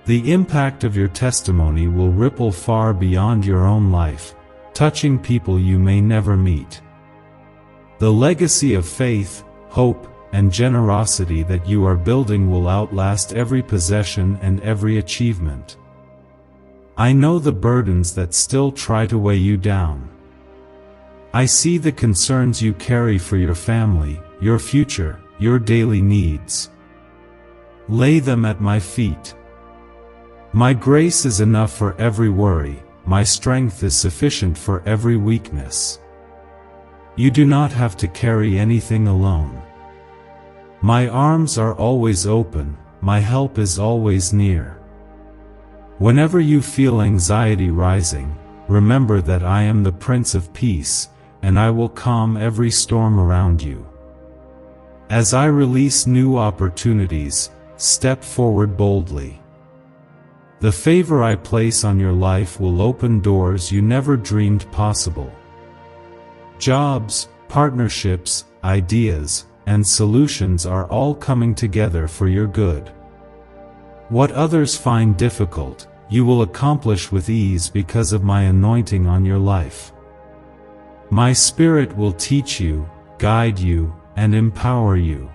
Speaker 1: The impact of your testimony will ripple far beyond your own life, touching people you may never meet. The legacy of faith, hope, and generosity that you are building will outlast every possession and every achievement. I know the burdens that still try to weigh you down. I see the concerns you carry for your family, your future, your daily needs. Lay them at my feet. My grace is enough for every worry, my strength is sufficient for every weakness. You do not have to carry anything alone. My arms are always open, my help is always near. Whenever you feel anxiety rising, remember that I am the Prince of Peace, and I will calm every storm around you. As I release new opportunities, step forward boldly. The favor I place on your life will open doors you never dreamed possible. Jobs, partnerships, ideas, and solutions are all coming together for your good. What others find difficult, you will accomplish with ease because of my anointing on your life. My Spirit will teach you, guide you, and empower you.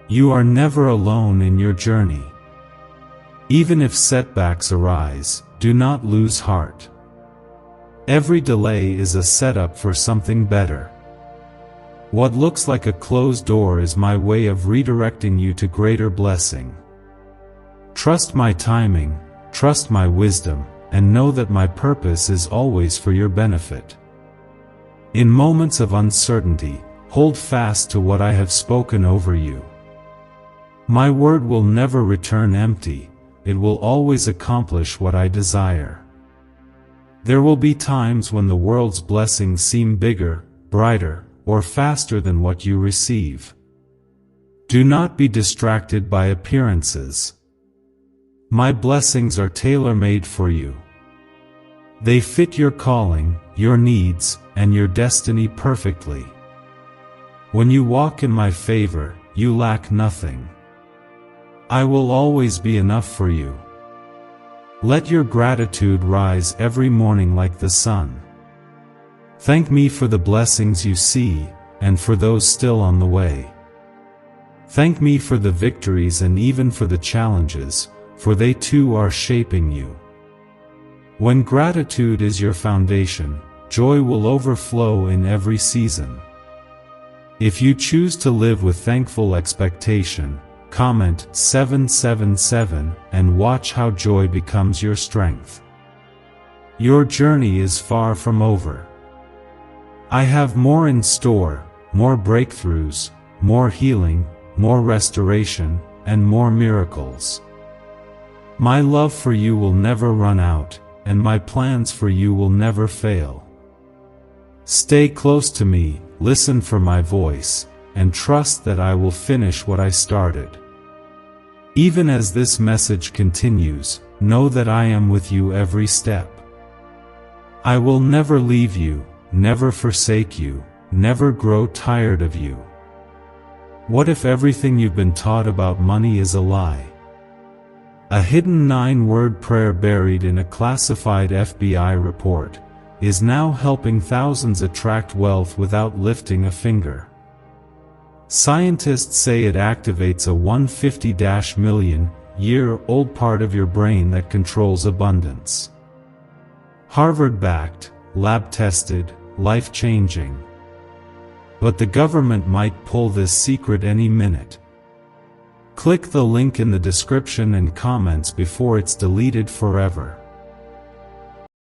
Speaker 1: You are never alone in your journey. Even if setbacks arise, do not lose heart. Every delay is a setup for something better. What looks like a closed door is my way of redirecting you to greater blessing. Trust my timing, trust my wisdom, and know that my purpose is always for your benefit. In moments of uncertainty, hold fast to what I have spoken over you. My word will never return empty, it will always accomplish what I desire. There will be times when the world's blessings seem bigger, brighter, or faster than what you receive. Do not be distracted by appearances. My blessings are tailor-made for you. They fit your calling, your needs, and your destiny perfectly. When you walk in my favor, you lack nothing. I will always be enough for you. Let your gratitude rise every morning like the sun. Thank me for the blessings you see, and for those still on the way. Thank me for the victories and even for the challenges, for they too are shaping you. When gratitude is your foundation, joy will overflow in every season. If you choose to live with thankful expectation, comment 777 and watch how joy becomes your strength. Your journey is far from over. I have more in store, more breakthroughs, more healing, more restoration, and more miracles. My love for you will never run out, and my plans for you will never fail. Stay close to me, listen for my voice, and trust that I will finish what I started. Even as this message continues, know that I am with you every step. I will never leave you, never forsake you, never grow tired of you. What if everything you've been taught about money is a lie? A hidden 9-word prayer buried in a classified FBI report is now helping thousands attract wealth without lifting a finger. Scientists say it activates a 150-million-year-old part of your brain that controls abundance. Harvard-backed, lab-tested, life-changing. But the government might pull this secret any minute. Click the link in the description and comments before it's deleted forever.